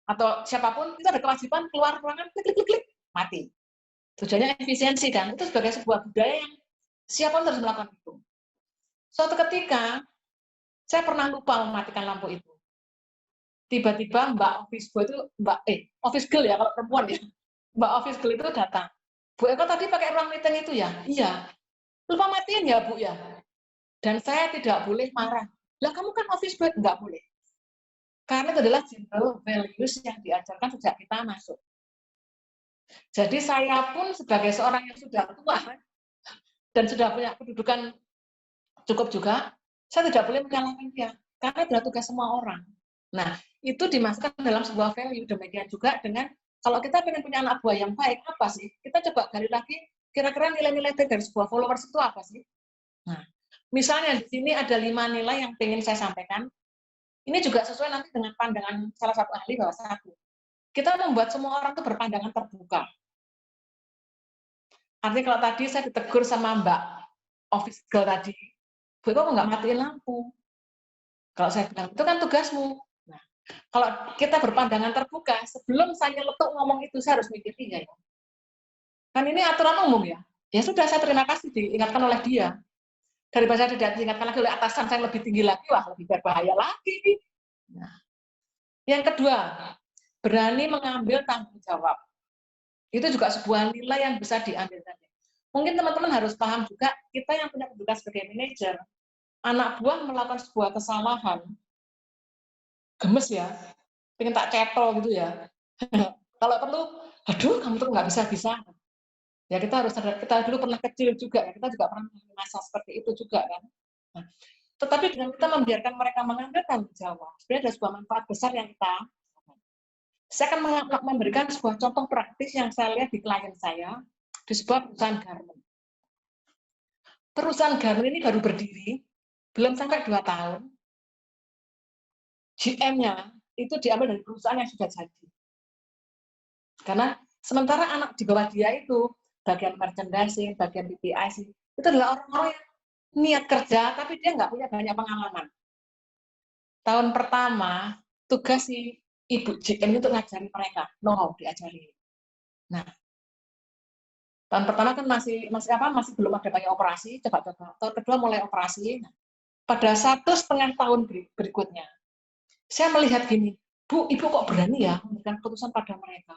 [SPEAKER 3] atau siapapun, itu ada kewajiban keluar ruangan, klik, mati. Tujuannya efisiensi kan, itu sebagai sebuah budaya yang siapapun harus melakukan itu. Suatu ketika, saya pernah lupa mematikan lampu itu. Tiba-tiba Mbak office boy itu, office girl ya, kalau perempuan ya, Mbak office girl itu datang. Bu Eko tadi pakai ruang meeting itu ya? Iya. Lupa matiin ya, Bu ya? Dan saya tidak boleh marah. Lah kamu kan office boy, nggak boleh. Karena itu adalah general values yang diajarkan sejak kita masuk. Jadi saya pun sebagai seorang yang sudah tua dan sudah punya kedudukan cukup juga, saya tidak boleh menyalahkan dia. Karena adalah tugas semua orang. Nah, itu dimasukkan dalam sebuah value. Demikian juga dengan, kalau kita ingin punya anak buah yang baik, apa sih? Kita coba gali lagi, kira-kira nilai-nilai dari sebuah followers itu apa sih? Nah, misalnya di sini ada 5 nilai yang ingin saya sampaikan. Ini juga sesuai nanti dengan pandangan salah satu ahli bahwa satu, kita membuat semua orang itu berpandangan terbuka. Artinya kalau tadi saya ditegur sama Mbak office girl tadi, Bu, kok nggak matiin lampu? Kalau saya bilang, itu kan tugasmu. Nah, kalau kita berpandangan terbuka, sebelum saya letuk ngomong itu, saya harus mikir, iya ya. Kan ini aturan umum ya. Ya sudah, saya terima kasih diingatkan oleh dia. Daripada tidak diingatkan lagi oleh atasan saya lebih tinggi lagi, wah lebih berbahaya lagi. Nah, yang kedua, berani mengambil tanggung jawab. Itu juga sebuah nilai yang bisa diambil. Mungkin teman-teman harus paham juga, kita yang punya kedudukan sebagai manajer, anak buah melakukan sebuah kesalahan, gemes ya, pengen tak cetol gitu ya. Kalau perlu, aduh kamu tuh nggak bisa-bisa. Ya kita harus sadar, kita dulu pernah kecil juga, ya, kita juga pernah masa seperti itu juga kan. Nah, tetapi dengan kita membiarkan mereka mengambil tanggung jawab, sebenarnya ada sebuah manfaat besar yang saya akan memberikan sebuah contoh praktis yang saya lihat di klien saya, di sebuah perusahaan garment. Perusahaan garment ini baru berdiri, belum sampai 2 tahun, GM-nya itu diambil dari perusahaan yang sudah jadi. Karena sementara anak di bawah dia itu, bagian merchandising, bagian PPIC, itu adalah orang-orang yang niat kerja, tapi dia nggak punya banyak pengalaman. Tahun pertama, tugas si Ibu GM itu ngajari mereka, know-how diajari. Nah, tahun pertama kan masih belum ada banyak operasi, coba-coba. Tahun kedua mulai operasi. Nah, pada 1,5 tahun berikutnya, saya melihat gini, Bu, Ibu kok berani ya memberikan keputusan pada mereka?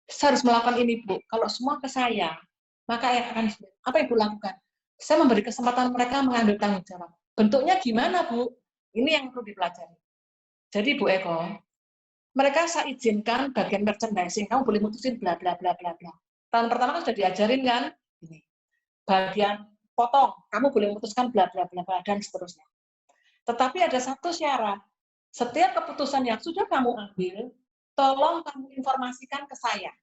[SPEAKER 3] Saya harus melakukan ini, Bu. Kalau semua ke saya, maka apa Ibu lakukan? Saya memberi kesempatan mereka mengambil tanggung jawab. Bentuknya gimana, Bu? Ini yang perlu dipelajari. Jadi, Bu Eko, mereka saya izinkan bagian merchandising, kamu boleh mutusin bla bla bla bla bla. Tahun pertama kan sudah diajarin kan, ini bagian potong, kamu boleh memutuskan bla bla bla bla dan seterusnya. Tetapi ada satu syarat, setiap keputusan yang sudah kamu ambil, tolong kamu informasikan ke saya.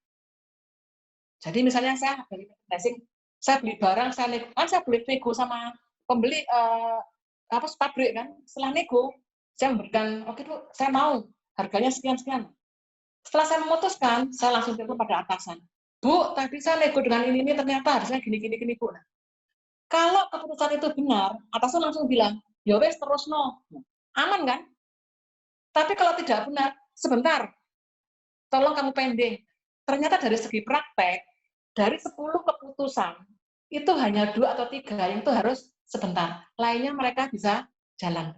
[SPEAKER 3] Jadi misalnya saya beli merchandising, saya beli barang, saya beli nego sama pembeli pabrik kan. Setelah nego, saya memberikan, oke Bu, saya mau harganya sekian-sekian. Setelah saya memutuskan, saya langsung telepon pada atasan. Bu, tadi saya nego dengan ini ternyata harusnya gini Bu. Nah, kalau keputusan itu benar, atasan langsung bilang, ya wes terus no. Aman kan? Tapi kalau tidak benar, sebentar, tolong kamu pending. Ternyata dari segi praktek, dari 10 keputusan, itu hanya 2 atau 3 yang itu harus sebentar. Lainnya mereka bisa jalan.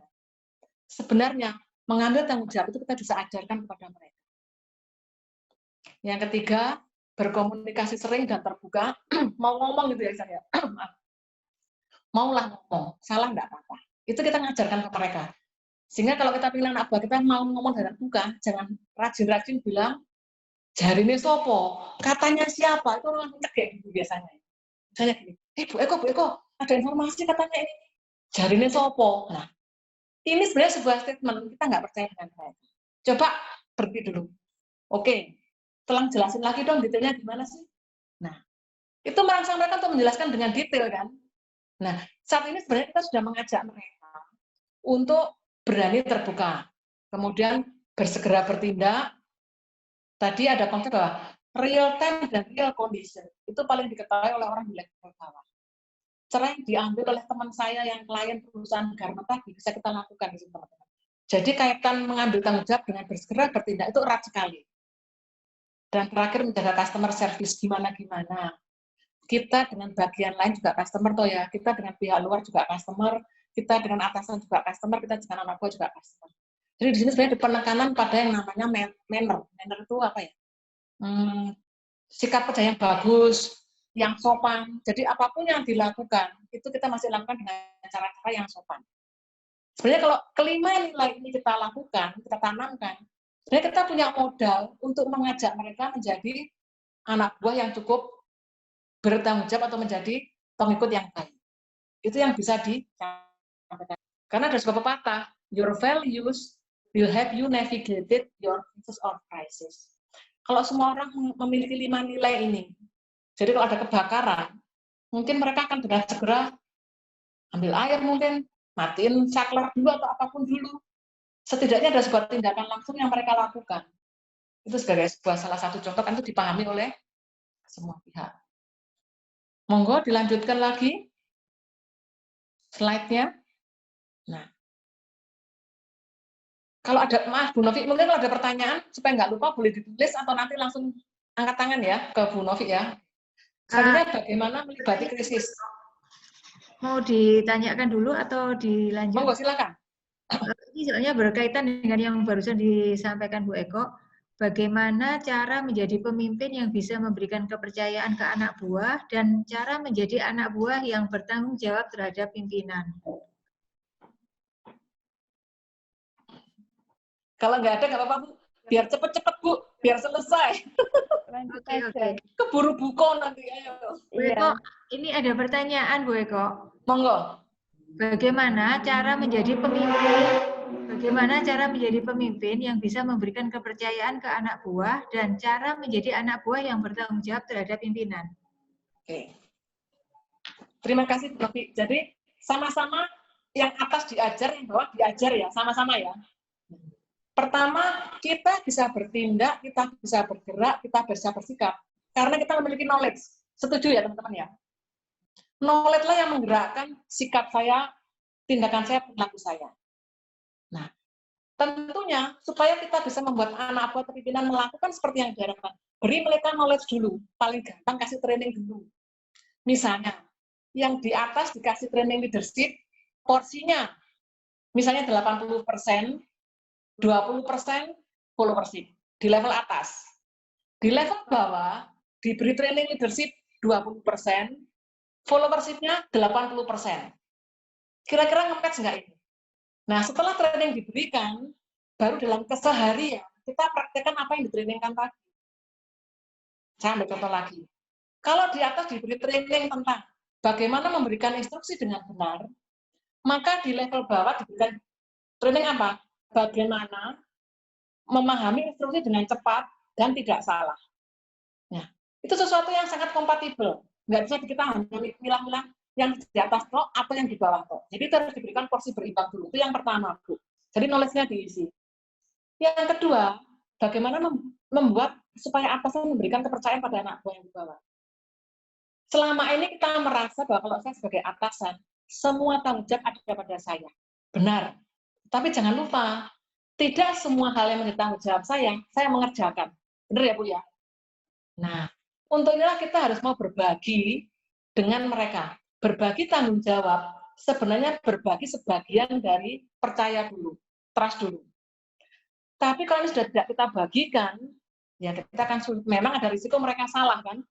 [SPEAKER 3] Sebenarnya, mengambil tanggung jawab itu kita bisa ajarkan kepada mereka. Yang ketiga, berkomunikasi sering dan terbuka. Mau ngomong gitu ya saya. Maulah ngomong, salah nggak apa-apa. Itu kita ngajarkan ke mereka. Sehingga kalau kita ingin anak buah kita mau ngomong dengan terbuka, jangan rajin-rajin bilang, jarine sopo, katanya siapa, itu orang kayak gitu biasanya. Misalnya gini, Bu Eko, ada informasi katanya ini, jarine sopo. Nah, ini sebenarnya sebuah statement, kita nggak percaya dengan mereka. Coba berhenti dulu. Oke, tolong jelasin lagi dong detailnya gimana sih. Nah, itu merangsang mereka untuk menjelaskan dengan detail kan. Nah, saat ini sebenarnya kita sudah mengajak mereka untuk berani terbuka, kemudian bersegera bertindak. Tadi ada konsep bahwa real time dan real condition itu paling diketahui oleh orang di level bawah. Cara yang diambil oleh teman saya yang klien perusahaan garment tadi bisa kita lakukan di sini teman-teman. Jadi kaitan mengambil tanggung jawab dengan bersegera bertindak itu erat sekali. Dan terakhir menjaga customer service gimana. Kita dengan bagian lain juga customer toh ya, kita dengan pihak luar juga customer, kita dengan atasan juga customer, kita dengan anak buah juga customer. Jadi di sini sebenarnya ada penekanan pada yang namanya manner. Manner itu apa ya? Sikap kerja yang bagus, yang sopan. Jadi apapun yang dilakukan, itu kita masih lakukan dengan cara-cara yang sopan. Sebenarnya kalau kelima nilai ini kita lakukan, kita tanamkan, sebenarnya kita punya modal untuk mengajak mereka menjadi anak buah yang cukup bertanggung jawab atau menjadi pengikut yang baik. Itu yang bisa disampaikan. Karena ada sebuah pepatah, your values will help you navigate your phases of crisis. Kalau semua orang memiliki 5 nilai ini, jadi kalau ada kebakaran, mungkin mereka akan dengan segera ambil air mungkin, matiin saklar dulu atau apapun dulu. Setidaknya ada sebuah tindakan langsung yang mereka lakukan. Itu sebagai sebuah salah satu contoh kan itu dipahami oleh semua pihak. Monggo dilanjutkan lagi slide-nya. Nah, kalau ada, maaf Bu Novi, mungkin kalau ada pertanyaan supaya nggak lupa boleh ditulis atau nanti langsung angkat tangan ya ke Bu Novi ya. Selanjutnya bagaimana melibati krisis?
[SPEAKER 5] Mau ditanyakan dulu atau dilanjut?
[SPEAKER 3] Monggo silakan.
[SPEAKER 5] Ini soalnya berkaitan dengan yang barusan disampaikan Bu Eko. Bagaimana cara menjadi pemimpin yang bisa memberikan kepercayaan ke anak buah dan cara menjadi anak buah yang bertanggung jawab terhadap pimpinan. Kalau nggak ada nggak apa-apa Bu, biar cepet-cepet Bu, biar selesai.
[SPEAKER 1] Lanjut
[SPEAKER 5] Oke.
[SPEAKER 1] aja.
[SPEAKER 3] Keburu buko nanti ayo.
[SPEAKER 5] Bu Eko, ini ada pertanyaan Bu Eko.
[SPEAKER 3] Monggo.
[SPEAKER 5] Bagaimana cara menjadi pemimpin? Bagaimana cara menjadi pemimpin yang bisa memberikan kepercayaan ke anak buah dan cara menjadi anak buah yang bertanggung jawab terhadap pimpinan?
[SPEAKER 3] Oke. Terima kasih Bu Novi. Jadi sama-sama yang atas diajar, yang bawah diajar ya, sama-sama ya. Pertama, kita bisa bertindak, kita bisa bergerak, kita bisa bersikap karena kita memiliki knowledge. Setuju ya teman-teman ya? Knowledge lah yang menggerakkan sikap saya, tindakan saya, perilaku saya. Nah, tentunya supaya kita bisa membuat anak buah pimpinan melakukan seperti yang diharapkan, beri mereka knowledge dulu. Paling gampang kasih training dulu. Misalnya, yang di atas dikasih training leadership, porsinya misalnya 80%, 20% followership di level atas. Di level bawah diberi training leadership 20%, followership-nya 80%. Kira-kira nge-match nggak ini? Nah, setelah training diberikan, baru dalam keseharian kita praktekkan apa yang ditrainingkan tadi. Saya ambil contoh lagi. Kalau di atas diberi training tentang bagaimana memberikan instruksi dengan benar, maka di level bawah diberikan training apa? Bagaimana memahami instruksi dengan cepat dan tidak salah. Nah, Itu sesuatu yang sangat kompatibel. Nggak bisa kita hanya milah-milah yang di atas toh atau yang di bawah toh. Jadi itu harus diberikan porsi berimbang dulu. Itu yang pertama, Bu. Jadi knowledge-nya diisi. Yang kedua, bagaimana membuat supaya atasan memberikan kepercayaan pada anak buah yang di bawah. Selama ini kita merasa bahwa kalau saya sebagai atasan, semua tanggung jawab ada pada saya. Benar. Tapi jangan lupa, tidak semua hal yang menjadi tanggung jawab saya mengerjakan. Benar ya, Bu ya? Nah, untuk inilah kita harus mau berbagi dengan mereka. Berbagi tanggung jawab, sebenarnya berbagi sebagian dari percaya dulu, trust dulu. Tapi kalau ini sudah tidak kita bagikan, ya kita akan sulit. Memang ada risiko mereka salah kan?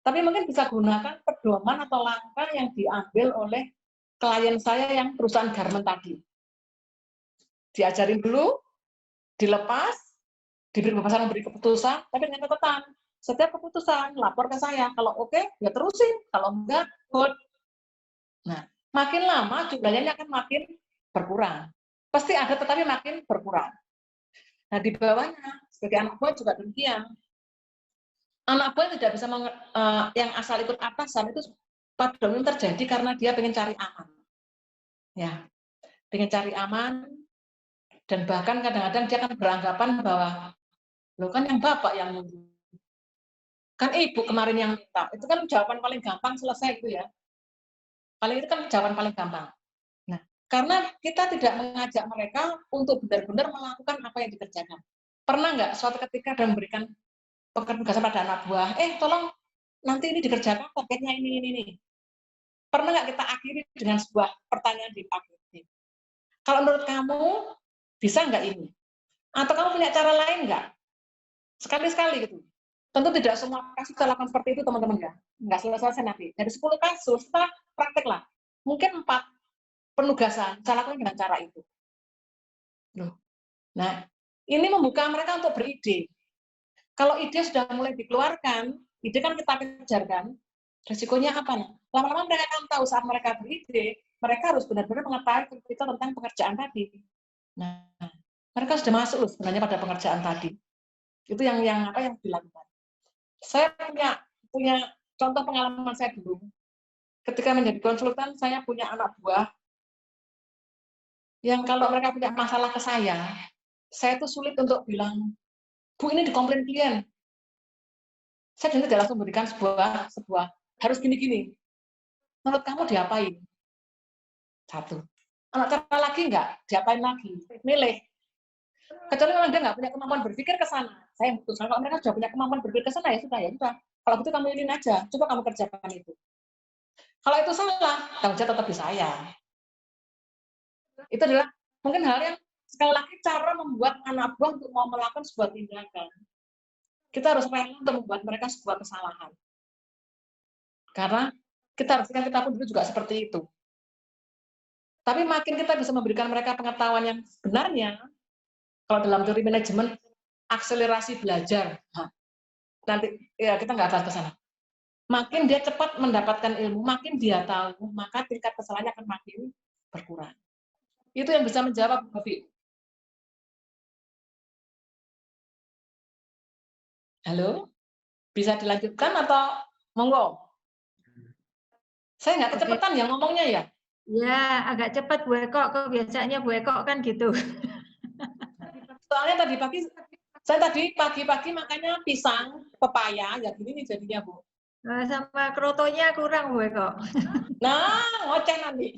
[SPEAKER 3] Tapi mungkin bisa gunakan pedoman atau langkah yang diambil oleh klien saya yang perusahaan garment tadi. Diajarin dulu, dilepas, diberi kebebasan memberi keputusan, tapi dengan catatan. Setiap keputusan, lapor ke saya. Kalau oke, ya terusin. Kalau enggak, hold. Nah, makin lama jumlahnya akan makin berkurang. Pasti ada, tetapi makin berkurang. Nah, di bawahnya, sebagai anak buah juga demikian. Anak buah tidak bisa yang asal ikut atasan itu pada umumnya terjadi karena dia pengen cari aman. Ya, pengen cari aman, dan bahkan kadang-kadang dia akan beranggapan bahwa, loh kan yang bapak yang nunggu. Kan ibu kemarin yang minta. Itu kan jawaban paling gampang selesai itu ya. Itu kan jawaban paling gampang. Nah, karena kita tidak mengajak mereka untuk benar-benar melakukan apa yang dikerjakan. Pernah nggak suatu ketika dan memberikan pekerjaan pada anak buah, tolong nanti ini dikerjakan, targetnya ini. Pernah nggak kita akhiri dengan sebuah pertanyaan di akhir? Kalau menurut kamu, bisa nggak ini? Atau kamu punya cara lain nggak? Sekali-sekali gitu. Tentu tidak semua kasus kita lakukan seperti itu, teman-teman ya. Nggak selesai nanti. Dari 10 kasus, kita praktek lah. Mungkin 4 penugasan, saya lakukan dengan cara itu. Nah, ini membuka mereka untuk beride. Kalau ide sudah mulai dikeluarkan, ide kan kita kejarkan, resikonya apa? Lama-lama mereka akan tahu saat mereka beride, mereka harus benar-benar mengetahui kita tentang pengerjaan tadi. Nah, mereka sudah masuk sebenarnya pada pengerjaan tadi. Itu yang dilakukan. Saya punya contoh pengalaman saya dulu. Ketika menjadi konsultan, saya punya anak buah yang kalau mereka punya masalah ke saya tuh sulit untuk bilang, Bu, ini dikomplain klien. Saya tidak langsung berikan sebuah harus gini-gini. Menurut kamu diapain? 1. Anak cara lagi enggak? Diapain lagi? Milih. Kecuali memang dia nggak punya kemampuan berpikir ke sana. Saya memutuskan kalau mereka sudah punya kemampuan berpikir ke sana, ya sudah. Kalau gitu kamu iniin aja, coba kamu kerjakan itu. Kalau itu salah, tanggung jawab tetap di saya. Itu adalah mungkin hal yang sekali lagi cara membuat anak buah untuk mau melakukan sebuah tindakan. Kita harus rela untuk membuat mereka sebuah kesalahan. Karena kita pun dulu juga seperti itu. Tapi makin kita bisa memberikan mereka pengetahuan yang sebenarnya, kalau dalam teori manajemen, akselerasi belajar. Nanti ya kita nggak bahas ke sana. Makin dia cepat mendapatkan ilmu, makin dia tahu, maka tingkat kesalahannya akan makin berkurang. Itu yang bisa menjawab, Bapak. Halo? Bisa dilanjutkan atau monggo? Saya nggak kecepatan ya ngomongnya ya?
[SPEAKER 5] Ya, agak cepat Bu Eko, kebiasaannya Bu Eko kan gitu.
[SPEAKER 3] Soalnya saya tadi pagi-pagi makanya pisang, pepaya, ya gini nih jadinya Bu.
[SPEAKER 5] Sama krotonya kurang Bu Eko.
[SPEAKER 3] Nah, ngoceh nanti.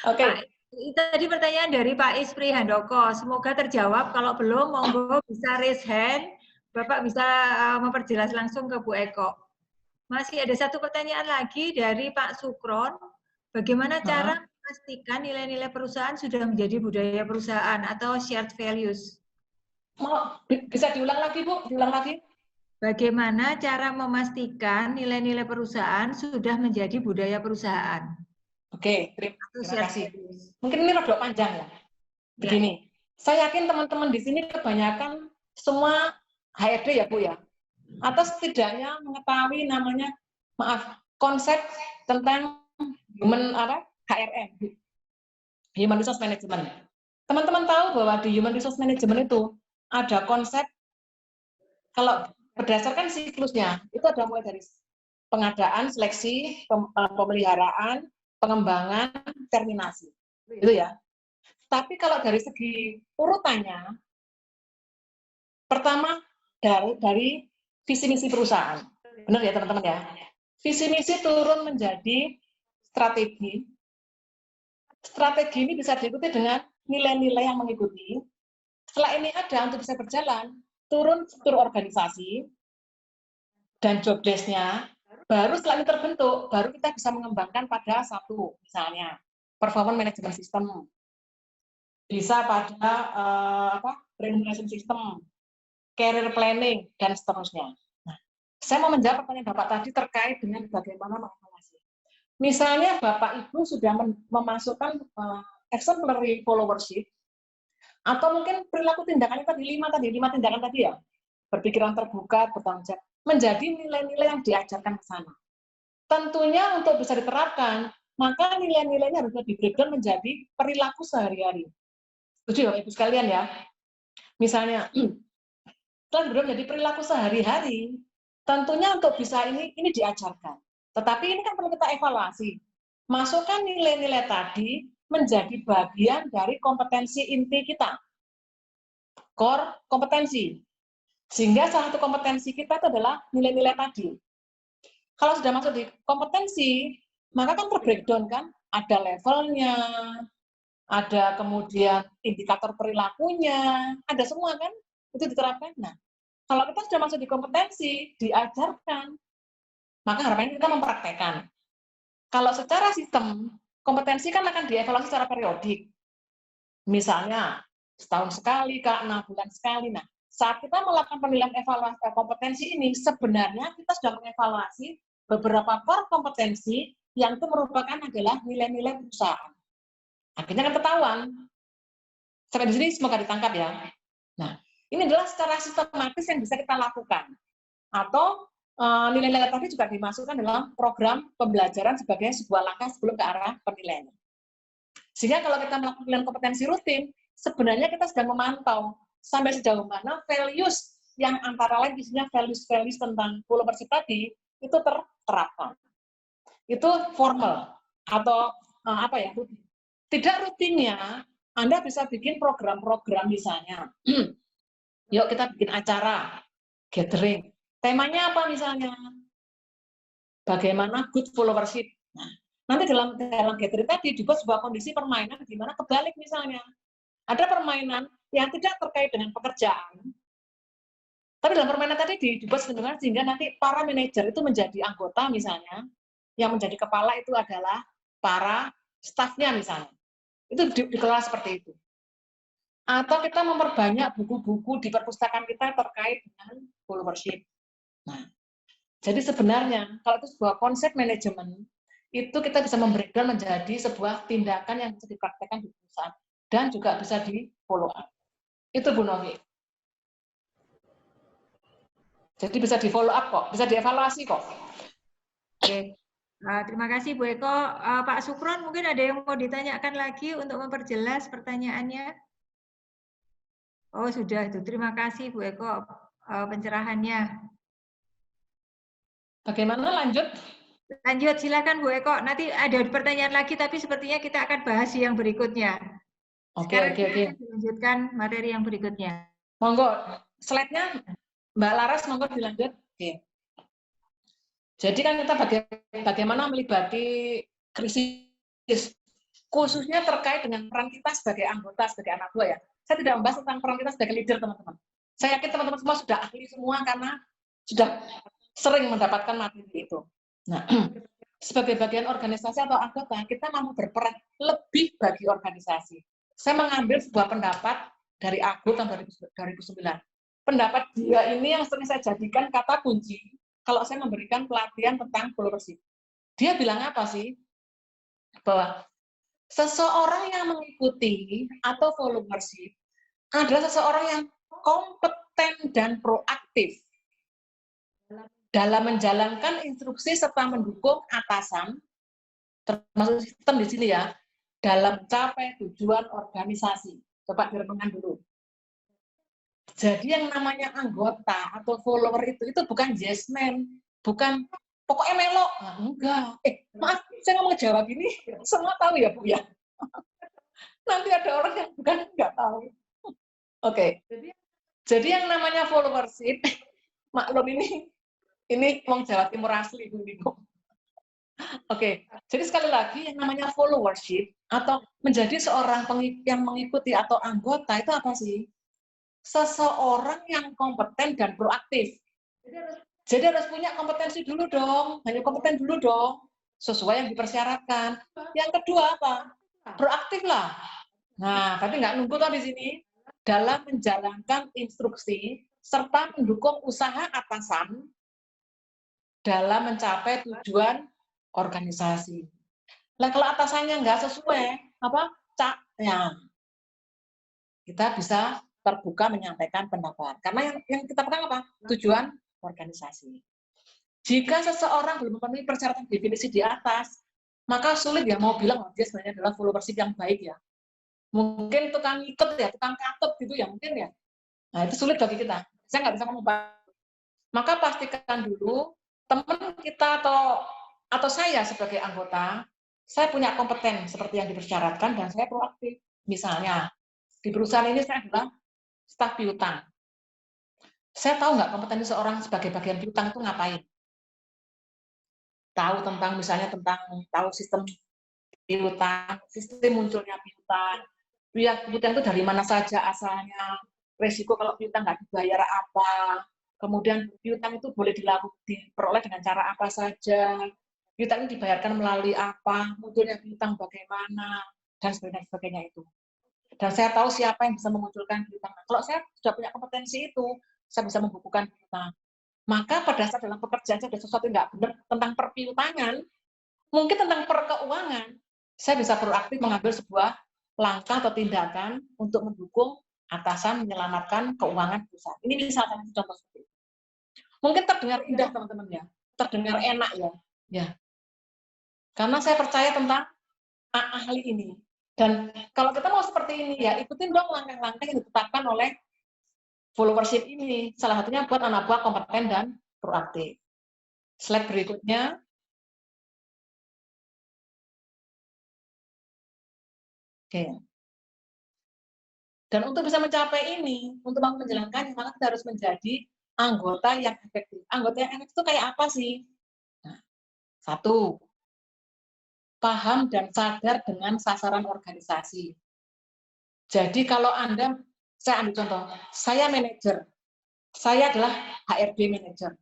[SPEAKER 3] Oke.
[SPEAKER 5] Tadi pertanyaan dari Pak Ispri Handoko, semoga terjawab. Kalau belum, monggo bisa raise hand. Bapak bisa memperjelas langsung ke Bu Eko. Masih ada satu pertanyaan lagi dari Pak Sukron. Bagaimana cara memastikan nilai-nilai perusahaan sudah menjadi budaya perusahaan atau shared values?
[SPEAKER 3] Bisa diulang lagi, Bu? Diulang lagi.
[SPEAKER 5] Bagaimana cara memastikan nilai-nilai perusahaan sudah menjadi budaya perusahaan?
[SPEAKER 3] Oke, terima kasih. Mungkin ini rada panjang ya. Begini, saya yakin teman-teman di sini kebanyakan semua HRD ya Bu ya, atau setidaknya mengetahui namanya, konsep tentang HRM, Human Resource Management. Teman-teman tahu bahwa di Human Resource Management itu ada konsep, kalau berdasarkan siklusnya, itu ada mulai dari pengadaan, seleksi, pemeliharaan, pengembangan, terminasi. Itu ya. Tapi kalau dari segi urutannya, pertama dari visi misi perusahaan. Benar ya teman-teman ya? Visi misi turun menjadi strategi. Strategi ini bisa diikuti dengan nilai-nilai yang mengikuti. Setelah ini ada untuk bisa berjalan, turun struktur organisasi dan job desk-nya, baru setelah ini terbentuk, baru kita bisa mengembangkan pada satu, misalnya performance management system, bisa pada remuneration system, career planning, dan seterusnya. Nah, saya mau menjawab pertanyaan Bapak tadi terkait dengan bagaimana mengevaluasi. Misalnya Bapak Ibu sudah memasukkan exemplary followership, atau mungkin perilaku tindakan tadi, 5 tindakan tadi ya, berpikiran terbuka, bertanggung jawab, menjadi nilai-nilai yang diajarkan ke sana. Tentunya untuk bisa diterapkan, maka nilai-nilainya harus di-breakdown menjadi perilaku sehari-hari. Setuju ya Ibu sekalian ya? Misalnya, setelah di-breakdown menjadi perilaku sehari-hari, tentunya untuk bisa ini diajarkan. Tetapi ini kan perlu kita evaluasi. Masukkan nilai-nilai tadi menjadi bagian dari kompetensi inti kita. Core kompetensi. Sehingga salah satu kompetensi kita itu adalah nilai-nilai tadi. Kalau sudah masuk di kompetensi, maka kan ter-breakdown kan, ada levelnya, ada kemudian indikator perilakunya, ada semua kan, itu diterapkan. Nah, kalau kita sudah masuk di kompetensi, diajarkan, maka harapannya kita mempraktekkan. Kalau secara sistem, kompetensi kan akan dievaluasi secara periodik. Misalnya, setahun sekali, 6 bulan sekali. Nah, saat kita melakukan penilaian evaluasi kompetensi ini, sebenarnya kita sudah mengevaluasi beberapa core kompetensi yang itu merupakan adalah nilai-nilai perusahaan. Akhirnya kan ketahuan. Sampai di sini semoga ditangkap ya. Nah, ini adalah secara sistematis yang bisa kita lakukan. Atau nilai-nilai tadi juga dimasukkan dalam program pembelajaran sebagai sebuah langkah sebelum ke arah penilaian. Sehingga kalau kita melakukan penilaian kompetensi rutin, sebenarnya kita sedang memantau sampai sejauh mana values yang antara lain isinya values tentang followership tadi itu terterapkan. Itu formal atau tidak rutinnya Anda bisa bikin program-program misalnya. Yuk kita bikin acara gathering. Temanya apa misalnya? Bagaimana good followership. Nah, nanti dalam gathering tadi dibuat sebuah kondisi permainan di mana kebalik misalnya. Ada permainan yang tidak terkait dengan pekerjaan, tapi dalam permainan tadi dibuat sehingga nanti para manajer itu menjadi anggota misalnya, yang menjadi kepala itu adalah para stafnya misalnya. Itu dikelola seperti itu. Atau kita memperbanyak buku-buku di perpustakaan kita terkait dengan followership. Nah, jadi sebenarnya kalau itu sebuah konsep manajemen, itu kita bisa membreakdown menjadi sebuah tindakan yang bisa dipraktekkan di perusahaan dan juga bisa di follow up. Itu Bu Novi. Jadi bisa di follow up kok, bisa dievaluasi kok.
[SPEAKER 5] Oke, terima kasih Bu Eko. Pak Sukron mungkin ada yang mau ditanyakan lagi untuk memperjelas pertanyaannya? Oh sudah itu, terima kasih Bu Eko pencerahannya.
[SPEAKER 3] Bagaimana lanjut?
[SPEAKER 5] Lanjut, silakan Bu Eko. Nanti ada pertanyaan lagi, tapi sepertinya kita akan bahas yang berikutnya. Sekarang kita dilanjutkan materi yang berikutnya.
[SPEAKER 3] Monggo, slide-nya Mbak Laras, monggo dilanjut. Oke. Jadi kan kita bagaimana melibati krisis, khususnya terkait dengan peran kita sebagai anggota, sebagai anak buah ya. Saya tidak membahas tentang peran kita sebagai leader, teman-teman. Saya yakin teman-teman semua sudah ahli semua karena sudah sering mendapatkan materi itu. Nah, sebagai bagian organisasi atau anggota, kita mampu berperan lebih bagi organisasi. Saya mengambil sebuah pendapat dari Agu tahun 2009. Pendapat dia ini yang sering saya jadikan kata kunci kalau saya memberikan pelatihan tentang followership. Dia bilang apa sih? Bahwa seseorang yang mengikuti atau followership adalah seseorang yang kompeten dan proaktif dalam menjalankan instruksi serta mendukung atasan, termasuk sistem di sini ya, dalam mencapai tujuan organisasi. Coba direnungkan dulu. Jadi yang namanya anggota atau follower itu bukan yes man, bukan pokoknya melo. Nah, enggak. Maaf, saya ngomong jawab ini, semua tahu ya Bu ya. Nanti ada orang yang bukan nggak tahu. Oke. Jadi yang namanya followership, maklum ini wong Jawa Timur asli Bu. Oke. Jadi sekali lagi yang namanya followership atau menjadi seorang yang mengikuti atau anggota itu apa sih? Seseorang yang kompeten dan proaktif. Jadi harus punya kompetensi dulu dong, hanya kompeten dulu dong, sesuai yang dipersyaratkan. Yang kedua apa? Proaktif lah. Nah, tapi nggak nunggu tuh di sini. Dalam menjalankan instruksi serta mendukung usaha atasan dalam mencapai tujuan organisasi. Nah, kalau atasannya nggak sesuai, ya kita bisa terbuka menyampaikan pendapat. Karena yang kita pegang apa? Tujuan organisasi. Jika seseorang belum memenuhi persyaratan definisi di atas, maka sulit ya mau bilang dia sebenarnya adalah followership yang baik ya. Mungkin tukang ikut ya, tukang katut gitu ya mungkin ya. Nah itu sulit bagi kita. Saya nggak bisa ngomong. Maka pastikan dulu teman kita atau saya sebagai anggota, saya punya kompeten seperti yang dipersyaratkan dan saya proaktif. Misalnya di perusahaan ini saya adalah staf piutang. Saya tahu nggak kompetensi seorang sebagai bagian piutang itu ngapain? Tahu tentang misalnya tahu sistem piutang, sistem munculnya piutang itu dari mana saja asalnya, resiko kalau piutang nggak dibayar apa, kemudian piutang itu boleh diperoleh dengan cara apa saja, piutang ini dibayarkan melalui apa, munculnya piutang bagaimana, dan sebagainya itu. Dan saya tahu siapa yang bisa memunculkan piutang. Kalau saya sudah punya kompetensi itu, saya bisa membukukan piutang. Maka pada saat dalam pekerjaan saya ada sesuatu yang nggak benar tentang perpiutangan, mungkin tentang perkeuangan, saya bisa proaktif mengambil sebuah langkah atau tindakan untuk mendukung atasan menyelamatkan keuangan perusahaan. Ini misalnya contoh seperti itu. Mungkin terdengar indah teman-teman ya, terdengar enak ya. Karena saya percaya tentang ahli ini. Dan kalau kita mau seperti ini ya, ikutin dong langkah-langkah yang ditetapkan oleh followership ini. Salah satunya buat anak buah kompeten dan proaktif. Slide berikutnya. Oke. Dan untuk bisa mencapai ini, untuk menjalankannya, maka kita harus menjadi anggota yang efektif. Anggota yang efektif itu kayak apa sih? Nah, satu, paham dan sadar dengan sasaran organisasi. Jadi kalau saya ambil contoh, saya manajer, saya adalah HRD manajer.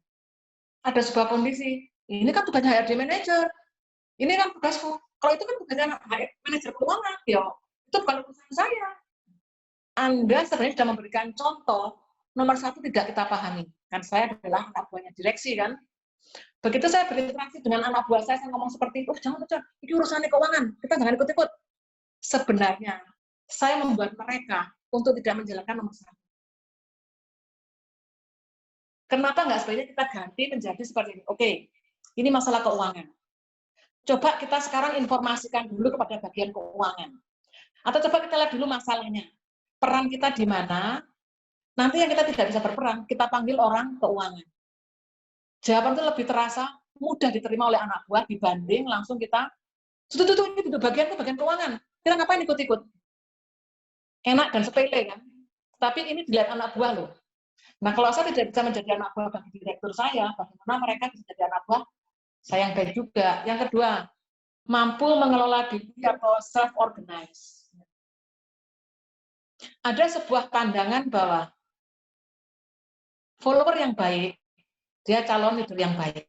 [SPEAKER 3] Ada sebuah kondisi, ini kan tugasnya HRD manajer, ini kan tugasku. Kalau itu kan tugasnya manajer keuangan, ya itu bukan urusan saya. Anda sebenarnya sudah memberikan contoh, nomor satu tidak kita pahami. Kan saya adalah anak buahnya direksi kan. Begitu saya berinteraksi dengan anak buah saya ngomong seperti itu, jangan, ini urusannya keuangan, kita jangan ikut-ikut. Sebenarnya, saya membuat mereka untuk tidak menjalankan nomor satu. Kenapa nggak sebaiknya kita ganti menjadi seperti ini? Oke, ini masalah keuangan. Coba kita sekarang informasikan dulu kepada bagian keuangan. Atau coba kita lihat dulu masalahnya. Peran kita di mana, nanti yang kita tidak bisa berperan, kita panggil orang keuangan. Jawaban itu lebih terasa, mudah diterima oleh anak buah dibanding langsung kita, itu bagian keuangan. Kita ngapain ikut-ikut? Enak dan sepele kan? Tapi ini dilihat anak buah loh. Nah kalau saya tidak bisa menjadi anak buah bagi direktur saya, bagaimana mereka bisa jadi anak buah saya yang baik juga. Yang kedua, mampu mengelola diri atau self-organize. Ada sebuah pandangan bahwa follower yang baik, dia calon leader yang baik.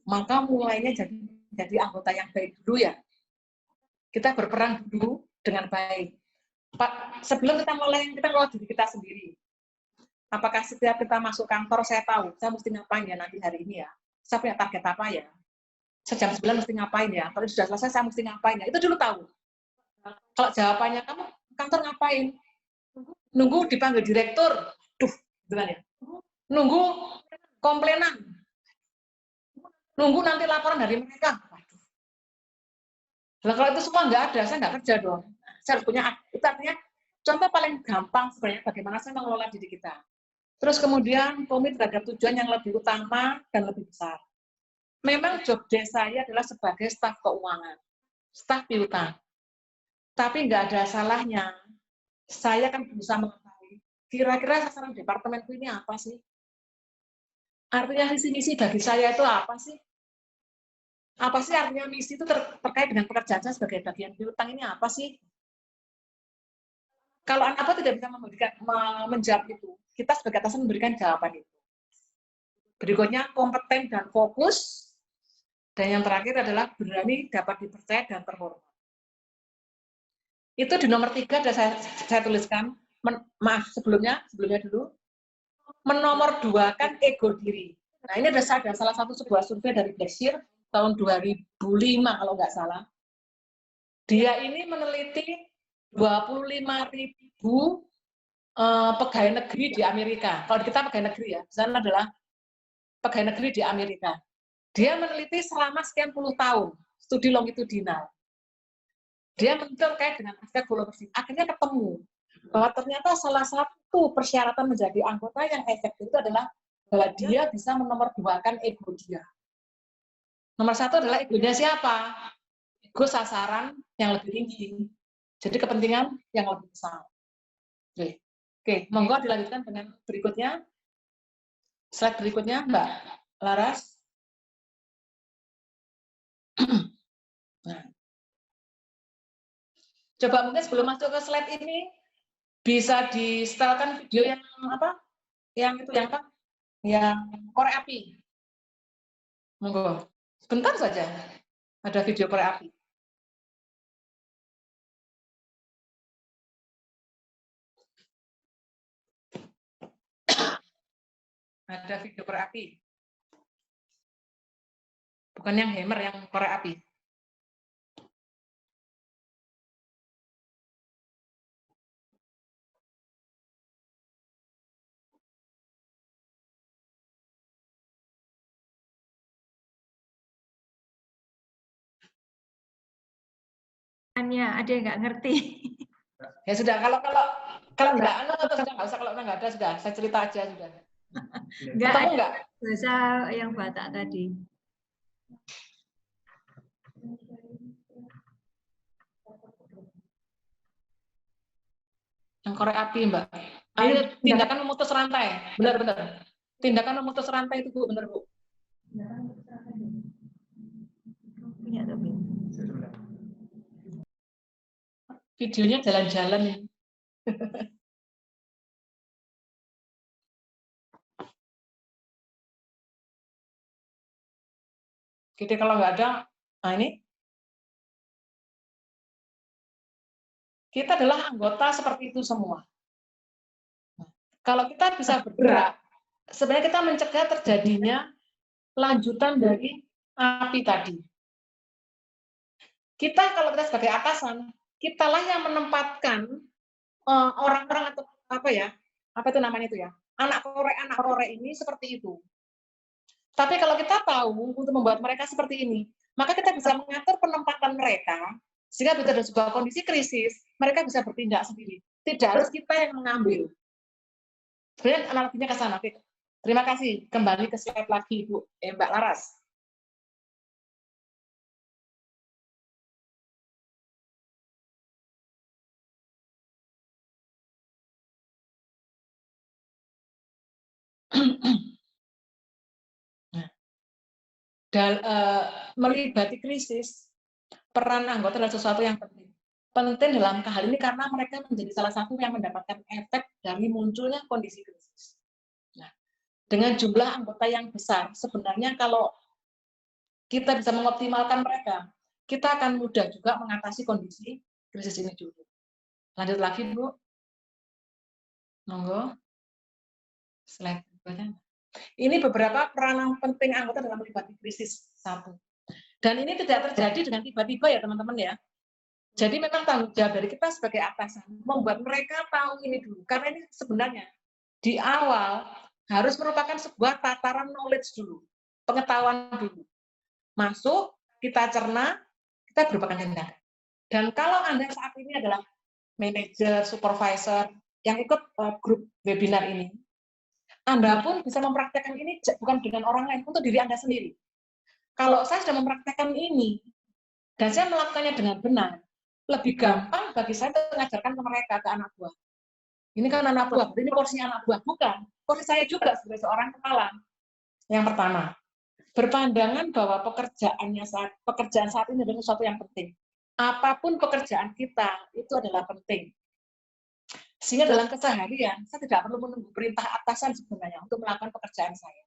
[SPEAKER 3] Maka mulainya jadi anggota yang baik dulu ya. Kita berperan dulu dengan baik. Pak, sebelum kita ngelola diri kita sendiri. Apakah setiap kita masuk kantor, saya tahu, saya mesti ngapain ya nanti hari ini ya. Saya punya target apa ya. Sejam 9 mesti ngapain ya. Kalau sudah selesai, saya mesti ngapain ya. Itu dulu tahu. Kalau jawabannya, kamu kantor ngapain? Nunggu dipanggil direktur. Gimana ya? Nunggu komplainan. Nunggu nanti laporan dari mereka. Nah, kalau itu semua nggak ada, saya nggak kerja dong. Saya harus punya, itu artinya Contoh paling gampang sebenarnya bagaimana saya mengelola diri kita. Terus kemudian komit terhadap tujuan yang lebih utama dan lebih besar. Memang job desk saya adalah sebagai staf keuangan, staf piutang. Tapi nggak ada salahnya, saya kan berusaha mengetahui, kira-kira sasaran departemenku ini apa sih? Artinya misi bagi saya itu apa sih? Apa sih artinya misi itu terkait dengan pekerjaan saya sebagai bagian piutang ini apa sih? Kalau Anda tidak bisa menjawab itu, kita sebagai atasan memberikan jawaban itu. Berikutnya, kompeten dan fokus. Dan yang terakhir adalah berani, dapat dipercaya, dan terhormat. Itu di nomor 3 ada saya tuliskan, maaf sebelumnya dulu, menomor 2-kan ego diri. Nah ini ada salah satu sebuah survei dari Berkshire tahun 2005 kalau nggak salah. Dia ini meneliti 25.000 pegawai negeri di Amerika. Kalau kita pegawai negeri ya, di sana adalah pegawai negeri di Amerika. Dia meneliti selama sekian puluh tahun, studi longitudinal. Dia terkait dengan aspek followership. Akhirnya ketemu bahwa ternyata salah satu persyaratan menjadi anggota yang efektif itu adalah bahwa dia bisa menomorduakan ego dia. Nomor 1 adalah egonya siapa? Ego sasaran yang lebih tinggi. Jadi kepentingan yang lebih besar. Oke, monggo dilanjutkan dengan berikutnya. Slide berikutnya, Mbak Laras. Nah. Coba mungkin sebelum masuk ke slide ini, bisa di-setelkan video yang apa? Yang itu yang apa? Yang korek api. Monggo. Sebentar saja. Ada video korek api. Ada video korek api. Bukan yang hammer, yang korek api.
[SPEAKER 5] Ada yang nggak ngerti.
[SPEAKER 3] Ya sudah, kalau nggak atau sudah nggak usah, kalau nggak ada sudah, saya cerita aja sudah.
[SPEAKER 5] Nggak, bahasa yang Batak tadi.
[SPEAKER 3] Yang korek api, Mbak. Ayo, tindakan memutus rantai. Benar-benar. Tindakan memutus rantai itu, Bu. Benar, Bu. Videonya jalan-jalan. Jadi kalau nggak ada, nah ini. Kita adalah anggota seperti itu semua. Nah, kalau kita bisa bergerak, sebenarnya kita mencegah terjadinya lanjutan dari api tadi. Kita kalau kita sebagai atasan, kitalah yang menempatkan orang-orang atau apa itu namanya itu ya, anak korek ini seperti itu. Tapi kalau kita tahu untuk membuat mereka seperti ini, maka kita bisa mengatur penempatan mereka sehingga bila ada sebuah kondisi krisis, mereka bisa bertindak sendiri. Tidak harus kita yang mengambil. Sebenarnya analoginya ke sana. Terima kasih. Kembali ke slide lagi, Bu. Mbak Laras. Melibati krisis, peran anggota adalah sesuatu yang penting. Penting dalam hal ini karena mereka menjadi salah satu yang mendapatkan efek dari munculnya kondisi krisis. Nah, dengan jumlah anggota yang besar, sebenarnya kalau kita bisa mengoptimalkan mereka, kita akan mudah juga mengatasi kondisi krisis ini dulu. Lanjut lagi, Bu. Monggo. Slide berikutnya. Ini beberapa peranan penting anggota dalam melibati krisis. 1. Dan ini tidak terjadi dengan tiba-tiba ya teman-teman ya. Jadi memang tanggung jawab dari kita sebagai atasan membuat mereka tahu ini dulu. Karena ini sebenarnya di awal harus merupakan sebuah tataran knowledge dulu. Pengetahuan dulu. Masuk, kita cerna, kita berupakan tindakan. Dan kalau Anda saat ini adalah manajer, supervisor yang ikut grup webinar ini, Anda pun bisa mempraktekkan ini bukan dengan orang lain, untuk diri Anda sendiri. Kalau saya sudah mempraktekkan ini, dan saya melakukannya dengan benar, lebih gampang bagi saya untuk mengajarkan ke mereka, ke anak buah. Ini kan anak buah, ini porsinya anak buah. Bukan, porsi saya juga sebagai seorang kepala. Yang pertama, berpandangan bahwa pekerjaan saat ini adalah sesuatu yang penting. Apapun pekerjaan kita, itu adalah penting. Sehingga dalam keseharian, saya tidak perlu menunggu perintah atasan sebenarnya untuk melakukan pekerjaan saya.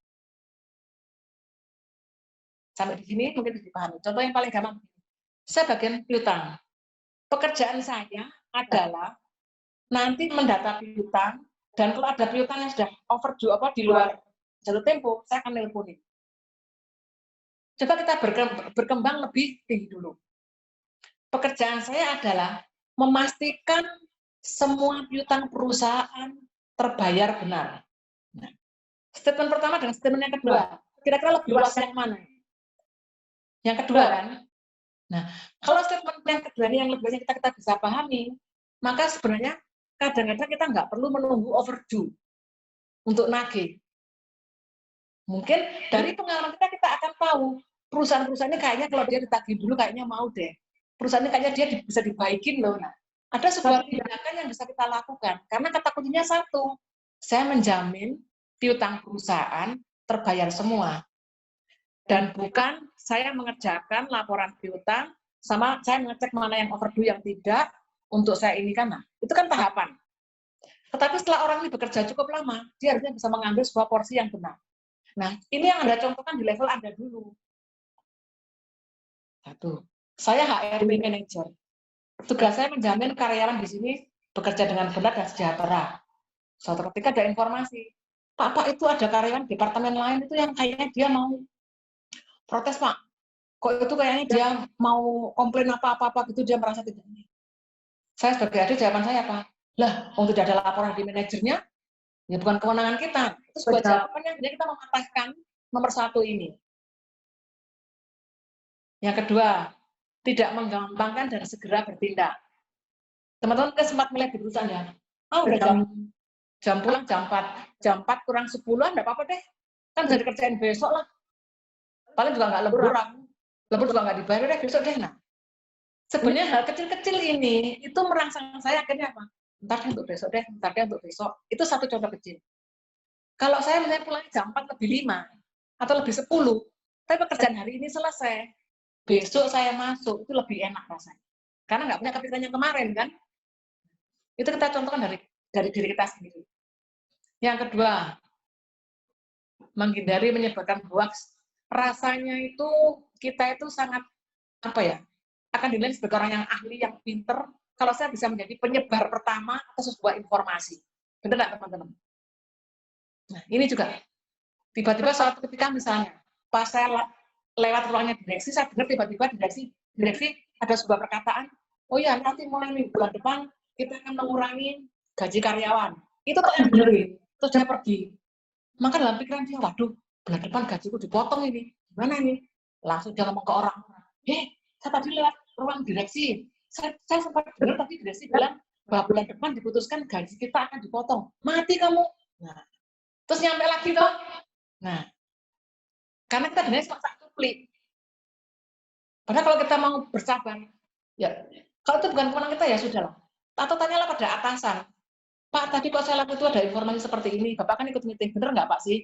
[SPEAKER 3] Sampai di sini mungkin bisa dipahami. Contoh yang paling gampang, saya bagian piutang. Pekerjaan saya adalah nanti mendata piutang, dan kalau ada piutang yang sudah overdue di luar jalur tempo, saya akan nelponin. Coba kita berkembang lebih tinggi dulu. Pekerjaan saya adalah memastikan semua piutang perusahaan terbayar benar. Nah, statement pertama dengan statement yang kedua, kira-kira lebih luas yang mana? Yang kedua kan? Nah, kalau statement yang kedua ini yang lebih banyak kita bisa pahami, maka sebenarnya kadang-kadang kita nggak perlu menunggu overdue untuk nagih. Mungkin dari pengalaman kita akan tahu perusahaan-perusahaan ini kayaknya kalau dia ditagih dulu kayaknya mau deh. Perusahaan ini kayaknya dia bisa dibaikin loh. Nah, ada sebuah tindakan yang bisa kita lakukan. Karena kata kuncinya satu, saya menjamin piutang perusahaan terbayar semua. Dan bukan saya mengerjakan laporan piutang, sama saya mengecek mana yang overdue yang tidak, untuk saya ini kan. Nah, itu kan tahapan. Tetapi setelah orang ini bekerja cukup lama, dia harusnya bisa mengambil sebuah porsi yang benar. Nah, ini yang Anda contohkan di level Anda dulu. Satu, saya HRD manager. Tugas saya menjamin karyawan di sini bekerja dengan benar dan sejahtera. Suatu ketika ada informasi, Pak, itu ada karyawan departemen lain itu yang kayaknya dia mau protes, Pak. Kok itu kayaknya dia mau komplain apa-apa gitu, dia merasa tidak ini. Saya sebagai adik, jawaban saya apa? Lah, kalau tidak ada laporan di manajernya, ya bukan kewenangan kita. Itu sebuah jawaban yang kita mematahkan nomor satu ini. Yang kedua, tidak menggampangkan dan segera bertindak. Teman-teman kan sempat melihat di perusahaan ya, udah jam pulang jam 4 kurang 10, enggak apa-apa deh. Kan bisa dikerjain besok lah. Paling juga nggak lembur juga nggak dibayar deh, besok deh. Nah, sebenarnya hal kecil-kecil ini, itu merangsang saya akhirnya apa? Ntar deh untuk besok deh, ntar deh untuk besok. Itu satu contoh kecil. Kalau saya misalnya pulang jam 4 lebih 5, atau lebih 10, tapi pekerjaan hari ini selesai, besok saya masuk, itu lebih enak rasanya. Karena nggak punya kepikiran yang kemarin, kan? Itu kita contohkan dari diri kita sendiri. Yang kedua, menghindari menyebarkan hoax. Rasanya itu, kita itu sangat, akan dinilai sebagai orang yang ahli, yang pinter, kalau saya bisa menjadi penyebar pertama atas sebuah informasi. Benar nggak, teman-teman? Nah, ini juga. Tiba-tiba suatu ketika misalnya, pas saya lewat ruangnya direksi, saya dengar tiba-tiba direksi ada sebuah perkataan, oh ya, nanti mulai bulan depan kita akan mengurangi gaji karyawan. Itu tuh yang benerin. Terus saya pergi. Maka dalam pikiran dia, waduh, bulan depan gajiku dipotong ini. Gimana ini? Langsung dia ngomong ke orang. Saya tadi lewat ruang direksi. Saya sempat dengar tadi direksi bilang bahwa bulan depan diputuskan gaji kita akan dipotong. Mati kamu. Nah, terus nyampe lagi toh. Nah, karena kita dengar sempat kuplik. Padahal kalau kita mau bersabar, ya kalau itu bukan kewenangan kita ya sudahlah. Atau tanyalah pada atasan, Pak, tadi kok saya lakukan itu ada informasi seperti ini, Bapak kan ikut meeting, bener nggak Pak sih?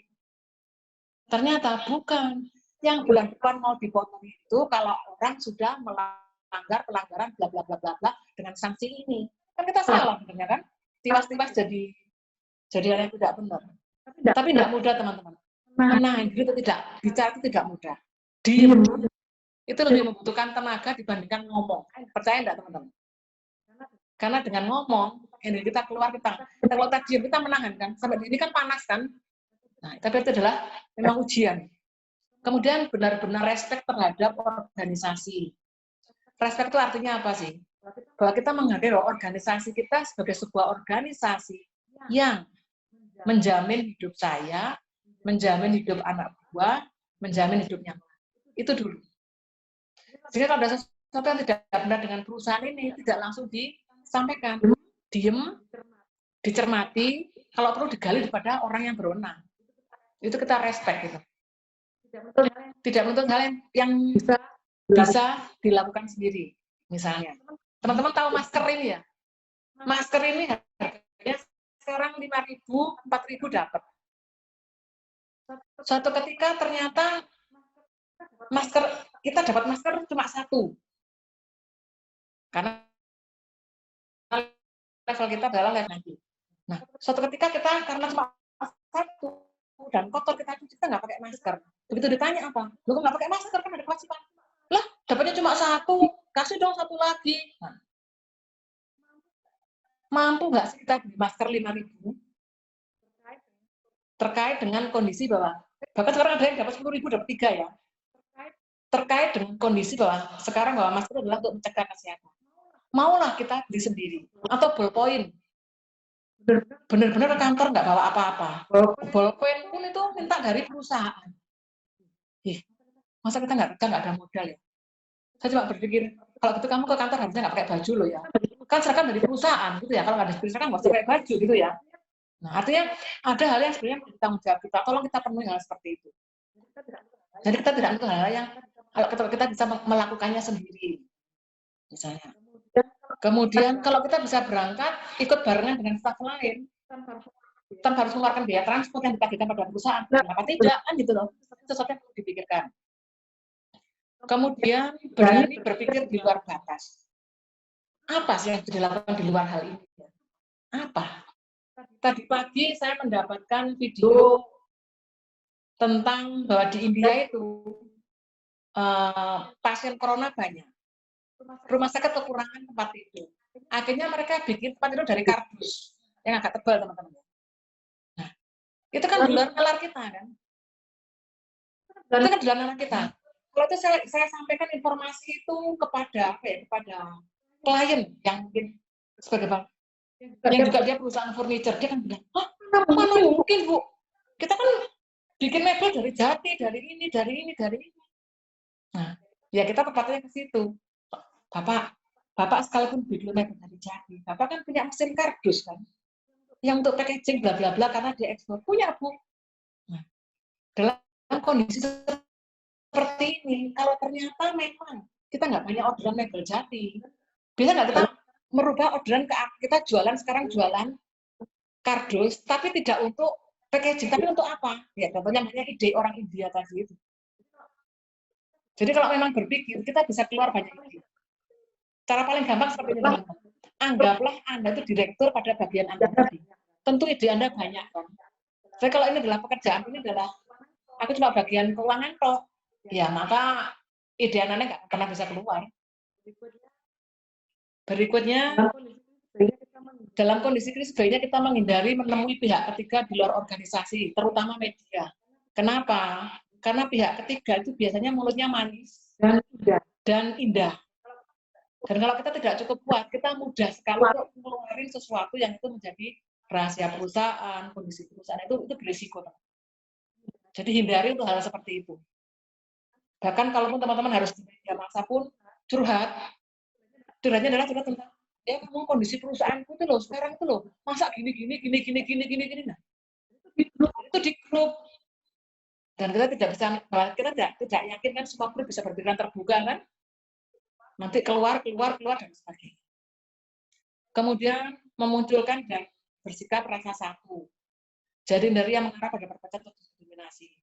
[SPEAKER 3] Ternyata bukan. Yang bulan depan mau dipotong itu kalau orang sudah melanggar pelanggaran bla bla bla bla bla dengan sanksi ini. Kan kita salah benernya kan? Tiwas-tiwas jadi hal yang tidak benar. Tapi tidak mudah teman-teman. Menahan diri itu tidak, bicara itu tidak mudah. Diam itu lebih membutuhkan tenaga dibandingkan ngomong. Percaya enggak teman-teman? Karena dengan ngomong, energi kita keluar, kalau kita diam, kita menahan kan. Sampai ini kan panas kan. Nah, tapi itu adalah memang ujian. Kemudian benar-benar respect terhadap organisasi. Respect itu artinya apa sih? Bahwa kita menghargai bahwa organisasi kita sebagai sebuah organisasi yang menjamin hidup saya, menjamin hidup anak buah, menjamin hidupnya. Itu dulu. Sehingga kalau ada sesuatu yang tidak benar dengan perusahaan ini, tidak langsung sampaikan, diem, dicermati, kalau perlu digali kepada orang yang berwenang. Itu kita respect gitu. Tidak menuntut hal yang bisa dilakukan sendiri. Misalnya, teman-teman tahu masker ini ya? Masker ini harganya sekarang 5.000, 4.000 dapat. Suatu ketika ternyata kita dapat masker cuma 1. Karena level kita adalah level nanti. Nah, suatu ketika kita karena cuma 1 dan kotor kita nggak pakai masker. Begitu ditanya apa? Lu kok nggak pakai masker kan ada kewajiban. Lah, dapatnya cuma 1, kasih dong 1 lagi. Nah, mampu nggak sih kita beli masker 5.000? Terkait dengan kondisi bahwa bahkan sekarang ada yang dapat 10.000 dapat 3 ya. Terkait dengan kondisi bahwa sekarang bahwa masker adalah untuk mencegah kesehatan. Maulah kita beli sendiri atau ballpoint. Benar-benar kantor nggak bawa apa-apa. Ballpoint pun itu minta dari perusahaan. Masa kita nggak ada modal ya? Saya cuma berpikir kalau gitu kamu ke kantor harusnya nggak pakai baju loh ya. Kan seragam dari perusahaan gitu ya. Kalau nggak ada seragam nggak usah pakai baju gitu ya. Nah, artinya ada hal yang sebenarnya bertanggung jawab kita. Tolong kita penuhi hal seperti itu. Jadi kita tidak untuk hal yang kalau kita bisa melakukannya sendiri, misalnya. Kemudian kalau kita bisa berangkat ikut barengan dengan staf lain, kita harus mengeluarkan biaya transport yang ditagihkan pada perusahaan. Kenapa tidak? Kan gitu loh. Sesuatu yang perlu dipikirkan. Kemudian berani berpikir di luar batas. Apa sih yang dilakukan di luar hal ini? Apa? Tadi pagi saya mendapatkan video tentang bahwa di India itu pasien corona banyak. Rumah sakit kekurangan tempat tidur. Akhirnya mereka bikin tempat tidur dari kardus yang agak tebal, teman-teman. Nah, itu kan di luar nalar kita kan? Itu kan di luar nalar kita. Kalau itu saya sampaikan informasi itu kepada kepada klien yang mungkin sebagai bang, yang juga dia perusahaan furniture, dia kan bilang, mana mungkin Bu? Kita kan bikin mebel dari jati, dari ini. Nah, ya kita tempatnya ke situ. Bapak sekalipun bikin mebel dari jati, Bapak kan punya mesin kardus kan, yang untuk packaging bla bla bla karena dia ekspor punya Bu. Nah, dalam kondisi seperti ini, kalau ternyata memang kita nggak punya orderan mebel jati, bisa nggak kita merubah orderan kita jualan sekarang jualan kardus, tapi tidak untuk packaging, tapi untuk apa? Ya contohnya ide orang India tadi itu. Jadi kalau memang berpikir, kita bisa keluar banyak ide. Cara paling gampang seperti ini, teman-teman. Anggaplah Anda itu direktur pada bagian Anda tadi. Tentu ide Anda banyak kan. Jadi kalau ini adalah pekerjaan, ini adalah aku cuma bagian keuangan toh. Ya maka ide Anda nggak pernah bisa keluar. Berikutnya, dalam kondisi krisis sebaiknya kita menghindari menemui pihak ketiga di luar organisasi, terutama media. Kenapa? Karena pihak ketiga itu biasanya mulutnya manis dan indah. Dan kalau kita tidak cukup kuat, kita mudah sekali untuk mengeluarkan sesuatu yang itu menjadi rahasia perusahaan, kondisi perusahaan itu berisiko. Jadi hindari untuk hal seperti itu. Bahkan kalaupun teman-teman harus di media massa pun curhatnya adalah curhat tentang ya kamu kondisi perusahaanku itu loh sekarang itu loh masa gini. Nah, itu di grup. Dan kita tidak bisa, kita tidak yakin kan semua grup bisa berpikiran terbuka kan? Nanti keluar dan sebagainya. Kemudian memunculkan dan bersikap rasa satu. Jadi dari yang mengarah pada perpecahan atau diskriminasi.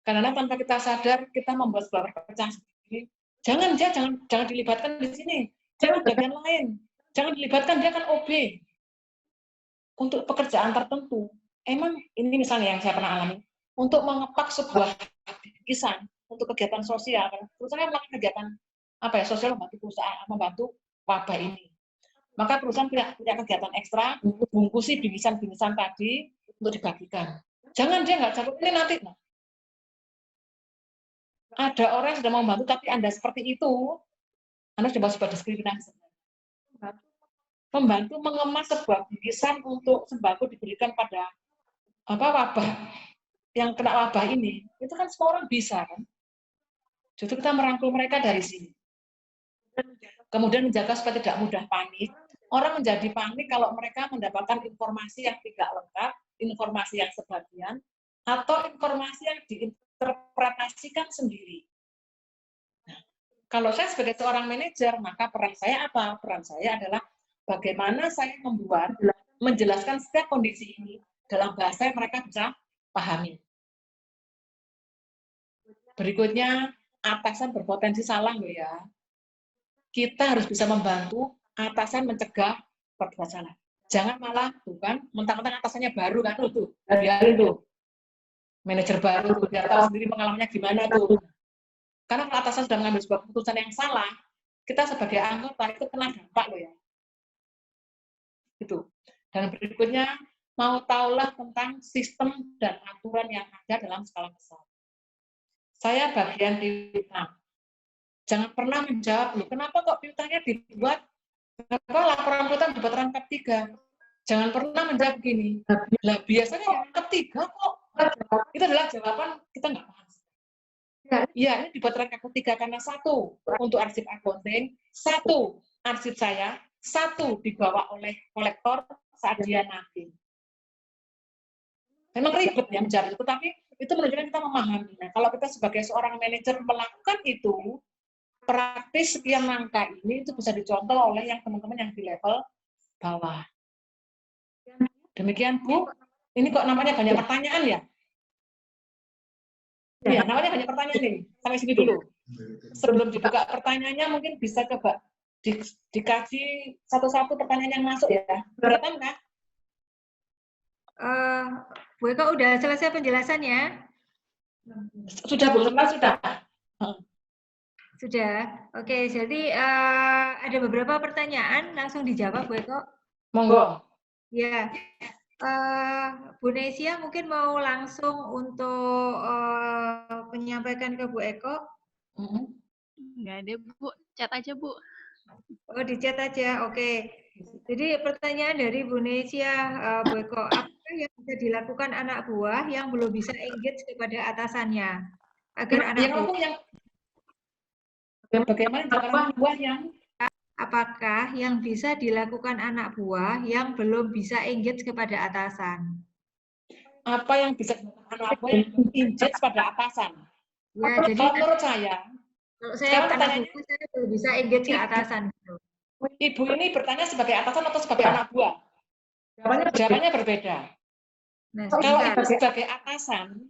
[SPEAKER 3] Karena tanpa kita sadar kita membuat sebuah perpecahan sendiri. Jangan dilibatkan di sini. Jangan bagian lain. Jangan dilibatkan, dia kan OB. Untuk pekerjaan tertentu. Emang ini misalnya yang saya pernah alami. Untuk mengepak sebuah bingkisan untuk kegiatan sosial. Perusahaan melakukan kegiatan sosial membantu perusahaan, membantu wabah ini. Maka perusahaan punya kegiatan ekstra, bungkusi bingkisan tadi untuk dibagikan. Jangan dia nggak cakup ini nanti. Nah. Ada orang yang sudah membantu, tapi Anda seperti itu, Anda coba diskriminasi. Membantu mengemas sebuah bingkisan untuk sembako diberikan pada wabah yang kena wabah ini, itu kan semua orang bisa kan. Justru kita merangkul mereka dari sini. Kemudian menjaga supaya tidak mudah panik. Orang menjadi panik kalau mereka mendapatkan informasi yang tidak lengkap, informasi yang sebagian, atau informasi yang diinterpretasikan sendiri. Nah, kalau saya sebagai seorang manajer, maka peran saya apa? Peran saya adalah bagaimana saya menjelaskan setiap kondisi ini dalam bahasa yang mereka bisa pahami. Berikutnya, atasan berpotensi salah loh ya. Kita harus bisa membantu atasan mencegah perbuatan salah. Jangan malah, bukan, mentang-mentang atasannya baru kan, tuh, biarin tuh. Manajer baru, tuh, biar tahu sendiri pengalamannya gimana tuh. Karena kalau atasan sudah mengambil sebuah keputusan yang salah, kita sebagai anggota itu kena dampak loh ya. Itu. Dan berikutnya, mau tahulah tentang sistem dan aturan yang ada dalam skala besar. Saya bagian piutang. Jangan pernah menjawab, loh, kenapa kok piutangnya dibuat, kenapa laporan piutang dibuat rangkap 3? Jangan pernah menjawab begini, lah biasanya rangkap 3 kok. Itu adalah jawaban kita nggak paham. Ya, ini dibuat rangkap 3 karena 1, untuk arsip accounting, 1, arsip saya, 1 dibawa oleh kolektor saat dia nagih. Memang ribet ya menjawab itu, tapi itu menunjukkan kita memahami. Nah, kalau kita sebagai seorang manajer melakukan itu, praktis sekian angka ini itu bisa dicontoh oleh yang teman-teman yang di level bawah. Demikian Bu, ini kok namanya banyak pertanyaan ya? Iya, namanya banyak pertanyaan nih. Sampai sini dulu. Sebelum dibuka pertanyaannya mungkin bisa coba dikaji satu-satu pertanyaan yang masuk ya. Beratan Kak?
[SPEAKER 5] Bu Eko udah selesai penjelasannya?
[SPEAKER 3] Sudah Bu, sudah.
[SPEAKER 5] Sudah. Oke, jadi ada beberapa pertanyaan langsung dijawab Bu Eko.
[SPEAKER 3] Monggo.
[SPEAKER 5] Ya. Bu Nesia mungkin mau langsung untuk menyampaikan ke Bu Eko.
[SPEAKER 6] Enggak ada Bu, chat aja Bu.
[SPEAKER 5] Oh, di chat aja, oke. Jadi pertanyaan dari Bu Nesia, Bu Eko, apa yang bisa dilakukan anak buah yang belum bisa engage kepada atasannya? Agar anak buah
[SPEAKER 3] Bagaimana anak buah yang
[SPEAKER 5] apakah yang bisa dilakukan anak buah yang belum bisa engage kepada atasan?
[SPEAKER 3] Apa yang bisa anak buah yang engage pada atasan?
[SPEAKER 5] Ya, jadi
[SPEAKER 3] kalau menurut saya,
[SPEAKER 5] kalau saya anak buah saya belum bisa engage ke atasan. Gitu.
[SPEAKER 3] Ibu ini bertanya sebagai atasan atau sebagai anak buah? Jawabannya berbeda.
[SPEAKER 5] Nah,
[SPEAKER 3] kalau ibu sebagai atasan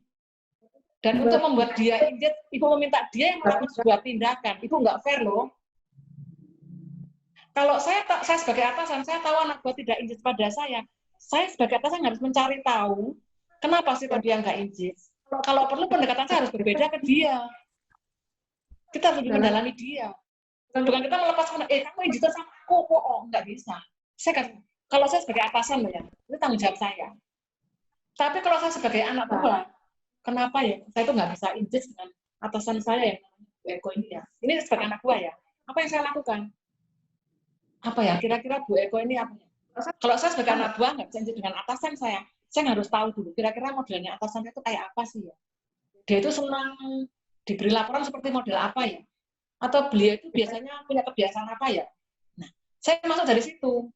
[SPEAKER 3] dan untuk membuat dia engage, ibu meminta dia yang melakukan sebuah tindakan, itu nggak fair loh. Kalau saya sebagai atasan, saya tahu anak buah tidak engage pada saya sebagai atasan harus mencari tahu kenapa sih kok dia nggak engage. Kalau perlu pendekatan saya harus berbeda ke dia. Kita harus mendalami dia. Bukan kita melepaskan, kamu engage sama aku, kok nggak bisa. Kalau saya sebagai atasan loh ya, itu tanggung jawab saya. Tapi kalau saya sebagai anak buah, kenapa ya saya itu nggak bisa engage dengan atasan saya yang Bu Eko ini ya. Ini sebagai anak buah ya. Apa yang saya lakukan? Apa ya? Kira-kira Bu Eko ini apa? Kalau saya sebagai anak buah nggak bisa engage dengan atasan saya harus tahu dulu. Kira-kira modelnya atasan itu kayak apa sih ya? Dia itu senang diberi laporan seperti model apa ya? Atau beliau itu biasanya punya kebiasaan apa ya? Nah, saya masuk dari situ.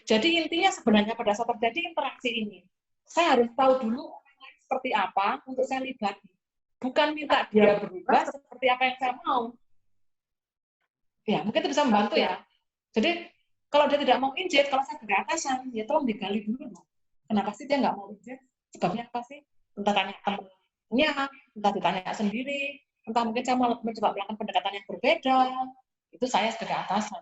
[SPEAKER 3] Jadi intinya sebenarnya pada saat terjadi interaksi ini, saya harus tahu dulu seperti apa untuk saya libati. Bukan minta dia berubah seperti apa yang saya mau. Ya, mungkin itu bisa membantu ya. Jadi, kalau dia tidak mau engage, kalau saya sebagai atasan, ya tolong digali dulu. Kenapa sih dia nggak mau engage? Sebabnya apa sih? Entah tanya temannya, entah ditanya sendiri, entah mungkin saya mau mencoba melakukan pendekatan yang berbeda. Itu saya sebagai atasan.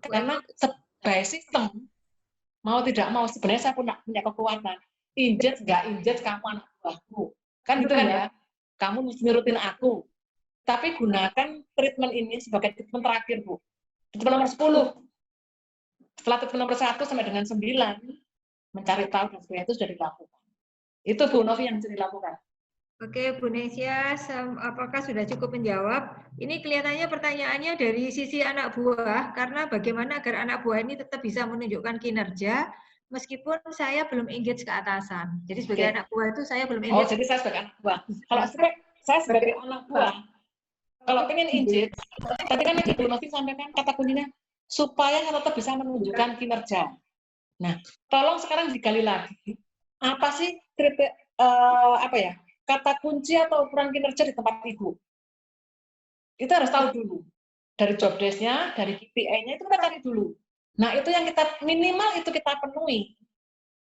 [SPEAKER 3] Karena sebagai sistem, mau tidak mau, sebenarnya saya punya kekuatan. Engage, nggak engage, kamu anak buahku. Kan gitu kan ya? Kamu mesti nurutin aku. Tapi gunakan treatment ini sebagai treatment terakhir, Bu. Treatment nomor 10. Setelah treatment nomor 1 sampai dengan 9, mencari tahu dan sebagainya itu sudah dilakukan. Itu Bu Novi yang sudah dilakukan.
[SPEAKER 5] Oke, Bu Nesia, apakah sudah cukup menjawab? Ini kelihatannya pertanyaannya dari sisi anak buah, karena bagaimana agar anak buah ini tetap bisa menunjukkan kinerja, meskipun saya belum engage ke atasan. Jadi sebagai anak buah itu saya belum engage.
[SPEAKER 3] Oh, jadi saya sebagai anak buah. Kalau saya sebagai anak buah, Kalau pengen injit, tadi kan Ibu Novi sampaikan kata kuncinya supaya tetap bisa menunjukkan kinerja. Nah, tolong sekarang digali lagi. Apa sih kata kunci atau ukuran kinerja di tempat Ibu? Itu harus tahu dulu. Dari job desk-nya, dari KPI-nya itu kita cari dulu. Nah, itu yang kita minimal itu kita penuhi.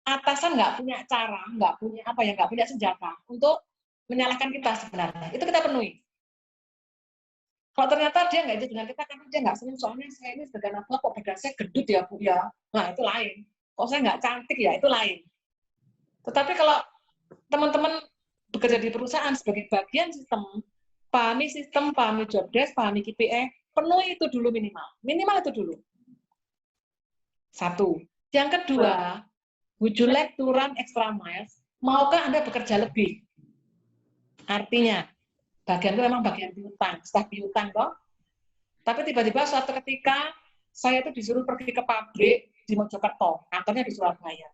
[SPEAKER 3] Atasan nggak punya cara, nggak punya senjata untuk menyalahkan kita sebenarnya. Itu kita penuhi. Kalau ternyata dia nggak izin dengan kita karena dia nggak senang, soalnya saya ini sebagai anak buah kok badan saya gendut ya Bu ya. Nah itu lain. Kok saya nggak cantik ya, itu lain. Tetapi kalau teman-teman bekerja di perusahaan sebagai bagian sistem, pahami job desk, pahami KPI, penuhi itu dulu minimal. Minimal itu dulu. Satu. Yang kedua, would you like to run extra miles? Maukah Anda bekerja lebih? Artinya, bagian itu memang bagian piutang, staf piutang toh. Tapi tiba-tiba suatu ketika saya itu disuruh pergi ke pabrik di Mojokerto, kantornya di Surabaya.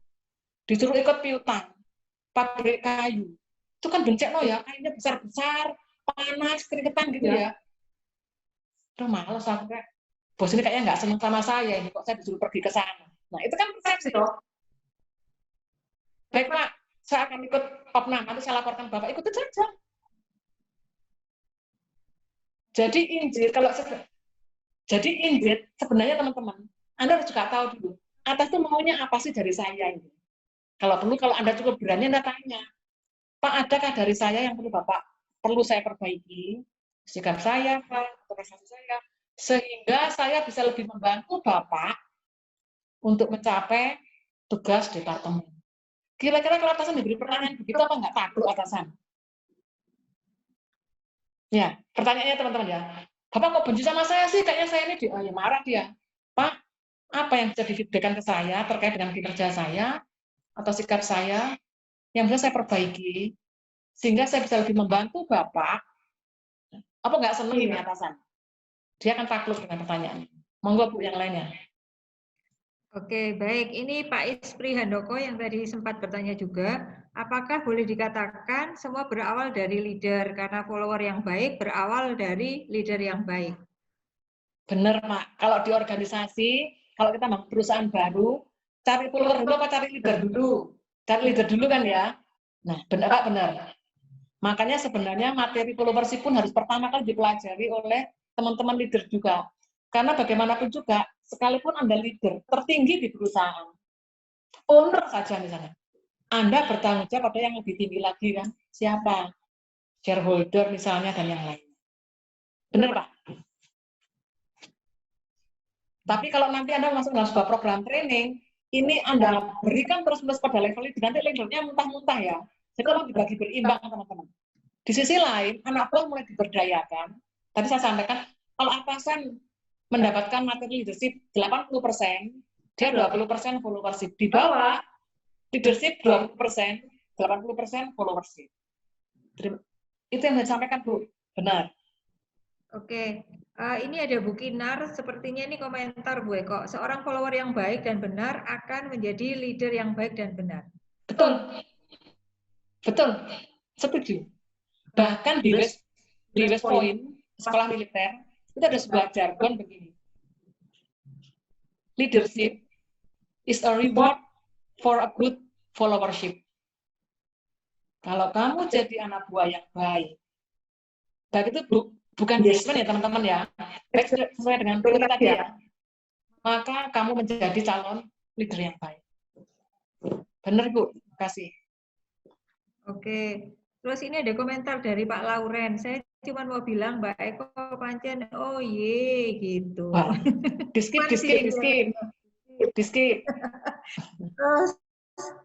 [SPEAKER 3] Disuruh ikut piutang, pabrik kayu. Itu kan bencek loh ya, kayunya besar-besar, panas, keringetan gitu ya. Udah males aku kayak, bos ini kayaknya nggak seneng sama saya, ini kok saya disuruh pergi ke sana. Nah itu kan persepsi toh. Baik Pak, saya akan ikut Popna, nanti saya laporkan Bapak, ikutin saja. Jadi injit sebenarnya teman-teman, Anda harus juga tahu dulu, atas itu maunya apa sih dari saya ini. Kalau Anda cukup berani, Anda tanya, Pak, adakah dari saya yang perlu saya perbaiki, sikap saya, Pak, atau prestasi saya, sehingga saya bisa lebih membantu Bapak untuk mencapai tugas departemen. Kira-kira kalau atasan diberi pertanyaan begitu apa nggak takluk atasan? Ya, pertanyaannya teman-teman ya. Bapak kok benci sama saya sih? Kayaknya saya ini ya marah dia. Pak, apa yang bisa di-feedback-kan ke saya terkait dengan kinerja saya atau sikap saya yang bisa saya perbaiki sehingga saya bisa lebih membantu Bapak? Apa nggak seneng ini atasan? Dia akan takluk dengan pertanyaan. Monggo Bu yang lainnya.
[SPEAKER 5] Oke, baik. Ini Pak Ispri Handoko yang tadi sempat bertanya juga, apakah boleh dikatakan semua berawal dari leader karena follower yang baik berawal dari leader yang baik?
[SPEAKER 3] Benar, Pak. Kalau di organisasi, kalau kita mau perusahaan baru, cari follower dulu apa cari leader dulu? Cari leader dulu kan ya? Nah, benar Pak, benar. Makanya sebenarnya materi followership pun harus pertama kali dipelajari oleh teman-teman leader juga. Karena bagaimanapun juga, sekalipun Anda leader tertinggi di perusahaan, owner saja misalnya, Anda bertanggung jawab pada yang lebih tinggi lagi kan? Siapa? Shareholder misalnya dan yang lain. Benar Pak? Tapi kalau nanti Anda masuk dalam sebuah program training, ini Anda berikan terus-menerus pada level itu, nanti levelnya muntah-muntah ya. Jadi kalau dibagi berimbang teman-teman. Di sisi lain, anak buah mulai diberdayakan. Tadi saya sampaikan, kalau atasan mendapatkan materi leadership 80%, dia 20% followership. Di bawah, leadership 20%, 80% followership. Itu yang saya sampaikan, Bu. Benar.
[SPEAKER 5] Oke, ini ada Bu Kinar, sepertinya ini komentar Bu Eko. Seorang follower yang baik dan benar akan menjadi leader yang baik dan benar.
[SPEAKER 3] Betul. Betul. Setuju. Bahkan di West Point, sekolah militer, itu ada sebuah jargon begini. Leadership is a reward for a good followership. Kalau kamu jadi anak buah yang baik, baik itu bukan judgment ya teman-teman ya, baik sesuai dengan teori tadi ya, maka kamu menjadi calon leader yang baik. Benar Bu, terima kasih.
[SPEAKER 5] Oke, terus ini ada komentar dari Pak Lauren. Saya cuma mau bilang Mbak Eko pancen, oh ye gitu.
[SPEAKER 3] Wah, di-skip.
[SPEAKER 5] Terus,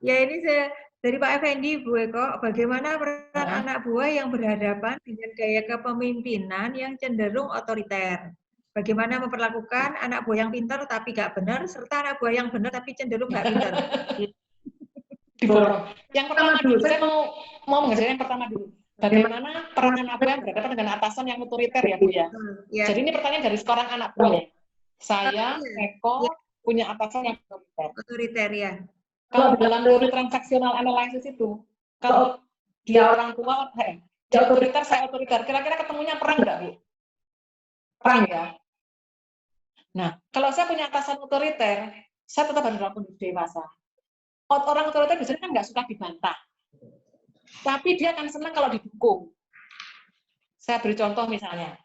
[SPEAKER 5] ya ini saya dari Pak Effendi, Bu Eko, bagaimana peran anak buah yang berhadapan dengan gaya kepemimpinan yang cenderung otoriter? Bagaimana memperlakukan anak buah yang pintar tapi nggak benar, serta anak buah yang benar tapi cenderung nggak pintar?
[SPEAKER 3] Diborong. Yang pertama dulu, saya mau mengerjakan yang pertama dulu. Bagaimana peran anak buah berhadapan dengan atasan yang otoriter ya Bu ya? Ya. Jadi ini pertanyaan dari seorang anak buah. Saya, Eko, punya atasan yang otoriter.
[SPEAKER 5] Otoriter ya.
[SPEAKER 3] Kalau dalam teori transaksional analisis itu, kalau dia orang tua, dia otoriter, saya otoriter, kira-kira ketemunya perang nggak Bu? perang ya. Nah, kalau saya punya atasan otoriter, saya tetap harus dalam kondisi dewasa. Orang otoriter biasanya kan nggak suka dibantah. Tapi dia akan senang kalau didukung. Saya beri contoh misalnya.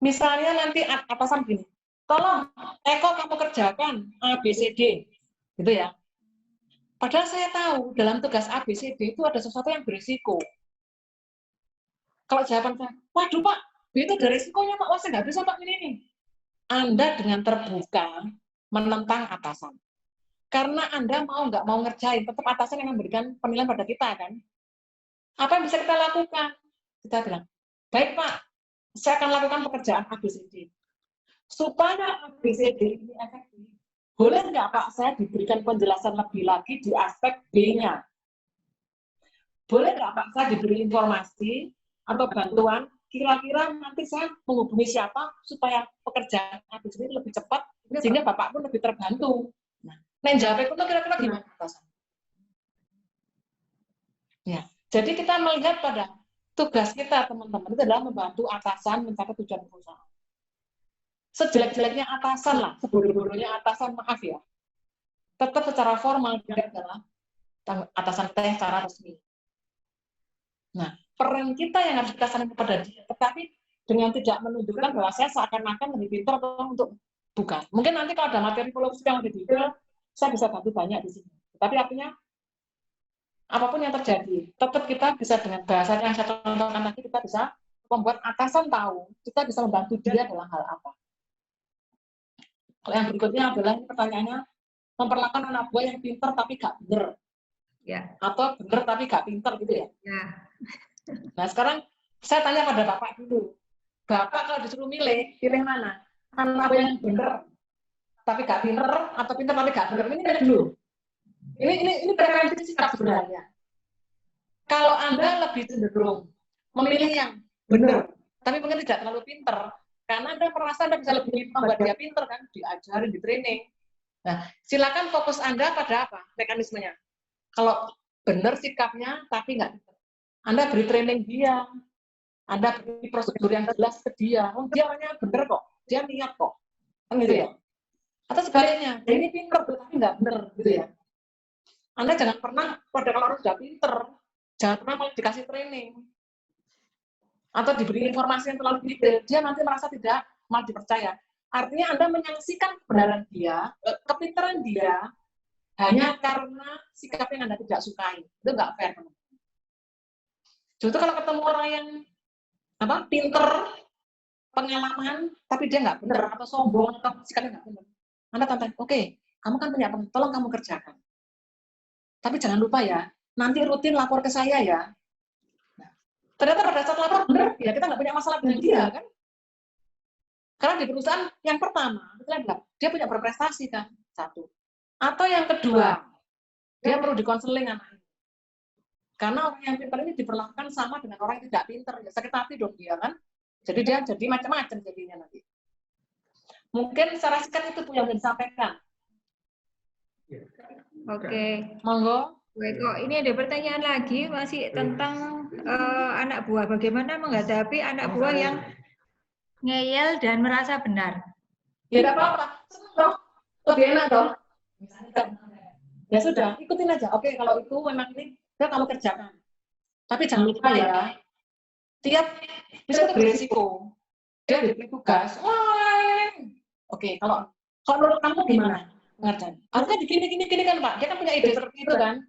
[SPEAKER 3] Misalnya nanti atasan gini, tolong Eko kamu kerjakan A, B, C, D. Gitu ya. Padahal saya tahu dalam tugas A, B, C, D itu ada sesuatu yang berisiko. Kalau jawaban saya, waduh Pak, itu ada risikonya Pak, wah saya nggak bisa Pak ini. Anda dengan terbuka menentang atasan. Karena Anda mau nggak mau ngerjain, tetap atasan yang memberikan penilaian pada kita kan. Apa yang bisa kita lakukan? Kita bilang, baik Pak, saya akan lakukan pekerjaan ABCD. Supaya ABCD ini efektif, boleh nggak Pak saya diberikan penjelasan lebih lagi di aspek B-nya? Boleh nggak Pak saya diberi informasi atau bantuan, kira-kira nanti saya menghubungi siapa supaya pekerjaan ABCD lebih cepat, sehingga Bapak pun lebih terbantu. Nah, jawab itu kira-kira gimana atasan? Ya. Jadi kita melihat pada tugas kita teman-teman itu adalah membantu atasan mencapai tujuan perusahaan. Sejelek-jeleknya atasan lah, sebodoh-bodohnya atasan, maaf ya. Tetap secara formal dia adalah atasan kita secara resmi. Nah, peran kita yang harus kita sampaikan kepada dia, tetapi dengan tidak menunjukkan bahwa saya seakan-akan lebih pintar atau untuk bukan. Mungkin nanti kalau ada materi politik yang lebih detail, saya bisa bantu banyak di sini. Tapi artinya apapun yang terjadi, tetap kita bisa dengan bahasa yang saya contohkan tadi, kita bisa membuat atasan tahu, kita bisa membantu dia dalam hal apa. Kalau yang berikutnya adalah pertanyaannya, memperlakukan anak buah yang pintar tapi gak bener.
[SPEAKER 5] Ya.
[SPEAKER 3] Atau bener tapi gak pintar gitu ya.
[SPEAKER 5] Ya.
[SPEAKER 3] Nah sekarang saya tanya pada Bapak dulu. Bapak kalau disuruh milih, pilih mana? Anak buah yang bener tapi gak pintar, atau pintar tapi gak bener? Ini milih dulu. Ini preferensi sikap sebenarnya. Kalau Anda lebih cenderung memilih yang benar, tapi mungkin tidak terlalu pinter, karena Anda merasa Anda bisa lebih membuat dia pinter kan, diajarin, di training. Nah, silakan fokus Anda pada apa mekanismenya. Kalau benar sikapnya, tapi nggak pinter, Anda beri training dia, Anda beri prosedur yang jelas ke dia. Oh, dia orangnya benar kok, dia niat kok, kan gitu ya. Atau sebaliknya, dia ini pinter tapi nggak benar, gitu ya. Anda jangan pernah, pada kalau orang sudah pinter, jangan pernah kalau dikasih training atau diberi informasi yang terlalu detail, dia nanti merasa tidak malah dipercaya. Artinya Anda menyaksikan kebenaran dia, kepintaran dia, hanya karena sikap yang Anda tidak sukai. Itu nggak fair. Justru kalau ketemu orang yang pinter, pengalaman, tapi dia nggak benar, atau sombong, atau sikapnya nggak benar, Anda tantang, oke, kamu kan punya pengetahuan, tolong kamu kerjakan. Tapi jangan lupa ya, nanti rutin lapor ke saya ya. Nah, ternyata pada saat lapor benar, ya kita nggak punya masalah dengan dia kan. Karena di perusahaan yang pertama, dia punya berprestasi kan, satu. Atau yang kedua, dia perlu dikonseling anaknya. Karena orang yang pintar ini diperlakukan sama dengan orang yang tidak pintar, ya sakit hati dong dia kan. Jadi dia jadi macam-macam jadinya nanti. Mungkin secara singkat itu yang disampaikan.
[SPEAKER 5] Oke.
[SPEAKER 3] Monggo.
[SPEAKER 5] Kok ini ada pertanyaan lagi masih tentang anak buah. Bagaimana menghadapi anak buah yang ngeyel dan merasa benar?
[SPEAKER 3] Ya tidak apa-apa. Lebih enak dong. Ya sudah, ikutin aja. Oke, kalau itu memang ini udah kamu kerjakan. Tapi jangan lupa ya, tiap bisa itu berisiko. Dia diberi tugas. Oke, kalau menurut kamu gimana? Pengerjaan. Harusnya gini kan Pak, dia kan punya ide seperti itu kan.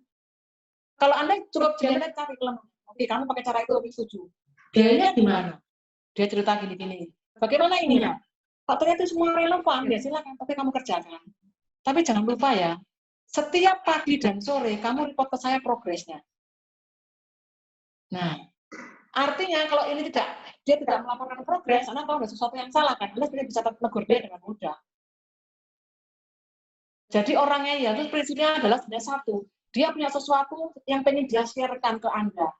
[SPEAKER 3] Kalau Anda cukup jalan cari kelemahan, oke kamu pakai cara itu lebih setuju. Biayanya gimana? Dia cerita gini-gini. Bagaimana ininya? Kalau ternyata semua relevan, ya silakan, tapi kamu kerjakan. Tapi jangan lupa ya, setiap pagi dan sore kamu report ke saya progresnya. Nah, artinya kalau ini dia tidak melaporkan progres, Anda tahu ada sesuatu yang salah kan? Anda bisa tegur dia dengan mudah. Jadi orangnya ya, itu prinsipnya adalah sebenarnya satu. Dia punya sesuatu yang pengen dia share-kan ke Anda.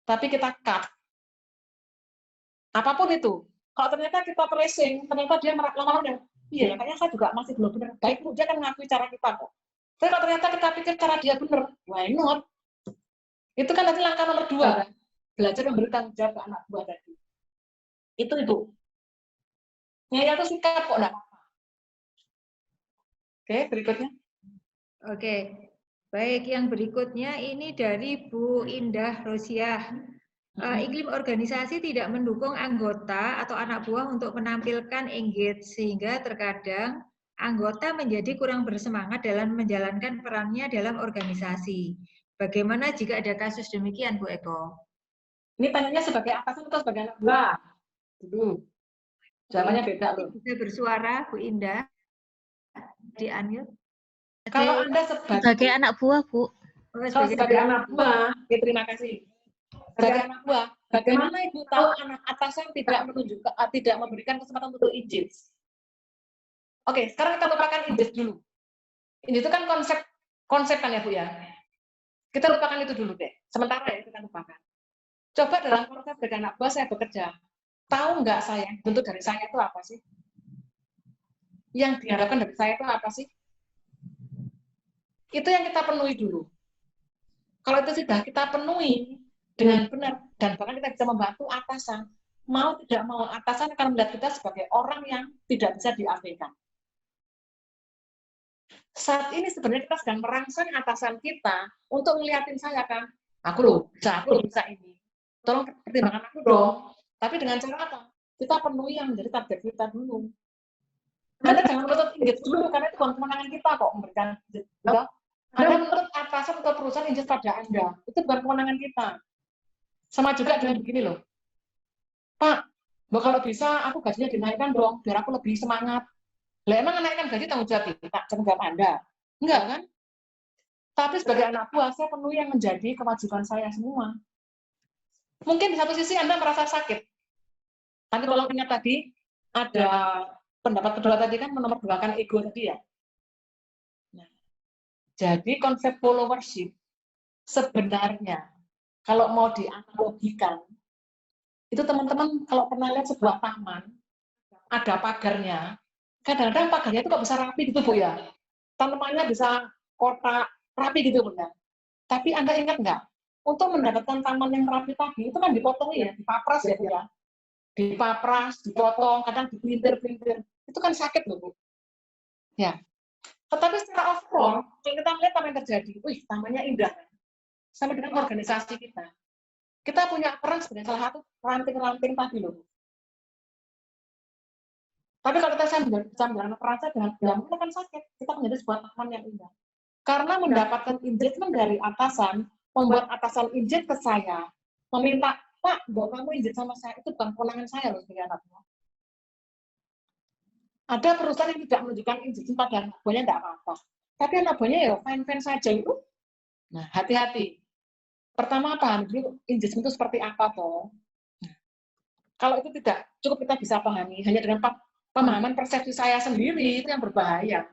[SPEAKER 3] Tapi kita cut. Apapun itu. Kalau ternyata kita tracing, ternyata dia lama-lama, iya, kayaknya saya juga masih belum benar. Baik, dia kan ngakui cara kita kok. Tapi kalau ternyata kita pikir cara dia benar, why not? Itu kan nanti langkah nomor 2, kan? Belajar memberi tanggung jawab ke anak buah tadi. Itu. Ngeyel itu sikap kok enggak apa-apa. Oke, berikutnya.
[SPEAKER 5] Oke, baik. Yang berikutnya ini dari Bu Indah Rosiah. Iklim organisasi tidak mendukung anggota atau anak buah untuk menampilkan engage, sehingga terkadang anggota menjadi kurang bersemangat dalam menjalankan perannya dalam organisasi. Bagaimana jika ada kasus demikian, Bu Eko?
[SPEAKER 3] Ini tanyanya sebagai atasan atau sebagai anak buah? Dulu. Jawabannya beda loh.
[SPEAKER 5] Bisa bersuara, Bu Indah. Di unmute.
[SPEAKER 3] Kalau Anda
[SPEAKER 6] Sebagai anak buah, Bu.
[SPEAKER 3] Kalau sebagai anak buah, ya terima kasih. Sebagai anak buah, bagaimana Ibu tahu anak atasan tidak menunjukkan, tidak memberikan kesempatan untuk engage? Oke, sekarang kita lupakan engage dulu. Engage itu kan konsep kan ya Bu ya. Kita lupakan itu dulu deh. Sementara ya kita lupakan. Coba dalam proses sebagai anak buah saya bekerja. Tahu nggak saya, bentuk dari saya itu apa sih? Yang diharapkan dari saya itu apa sih? Itu yang kita penuhi dulu. Kalau itu sudah kita penuhi dengan benar, dan bahkan kita bisa membantu atasan, mau tidak mau atasan akan melihat kita sebagai orang yang tidak bisa diabaikan. Saat ini sebenarnya kita sedang merangsang atasan kita untuk ngeliatin saya kan, aku bisa ini. Tolong pertimbangkan aku dong. Tapi dengan cara apa? Kita penuhi yang menjadi target kita dulu. Anda jangan menuntut engage dulu, karena itu bukan kemenangan kita kok memberikan engage. Anda menuntut atasan atau perusahaan engage pada Anda. Itu bukan kemenangan kita. Sama juga dengan begini loh. Pak, kalau bisa aku gajinya dinaikkan dong, biar aku lebih semangat. Lah emang naikkan gaji tanggung jawab kita, tanggung jawab Anda? Enggak kan? Tapi sebagai anak buah, saya penuhi yang menjadi kewajiban saya semua. Mungkin di satu sisi Anda merasa sakit. Tapi kalau ingat tadi, ada pendapat kedua tadi kan menomorduakan ego tadi ya. Nah, jadi konsep followership sebenarnya kalau mau dianalogikan, itu teman-teman kalau pernah lihat sebuah taman, ada pagarnya, kadang-kadang pagarnya itu kok bisa rapi gitu Bu ya. Tanamannya bisa kotak, rapi gitu Bu ya. Tapi Anda ingat nggak? Untuk mendapatkan taman yang rapi tadi, itu kan dipotong ya, dipapras ya Bu ya. Dipapras, dipotong, kadang dipelintir-pelintir. Itu kan sakit loh Bu. Ya. Tetapi secara overall, kalau kita melihat apa yang terjadi, wih, tamannya indah. Sama dengan organisasi kita. Kita punya peran sebagai salah satu ranting-ranting tadi loh. Tapi kalau kita bisa menjalankan peran saya dengan diam, kita kan sakit. Kita menjadi sebuah taman yang indah. Karena mendapatkan engagement dari atasan, membuat atasan engage ke saya, meminta, Pak, Mbak kamu engage sama saya, itu bukan kewenangan saya loh sebagai anak buah. Ada perusahaan yang tidak menunjukkan engagement pada anak buahnya, tidak apa-apa. Tapi anak buahnya ya fine-fine saja itu. Nah, hati-hati. Pertama paham dulu engagement itu seperti apa toh. Nah, kalau itu tidak cukup kita bisa pahami hanya dengan pemahaman persepsi saya sendiri, itu yang berbahaya.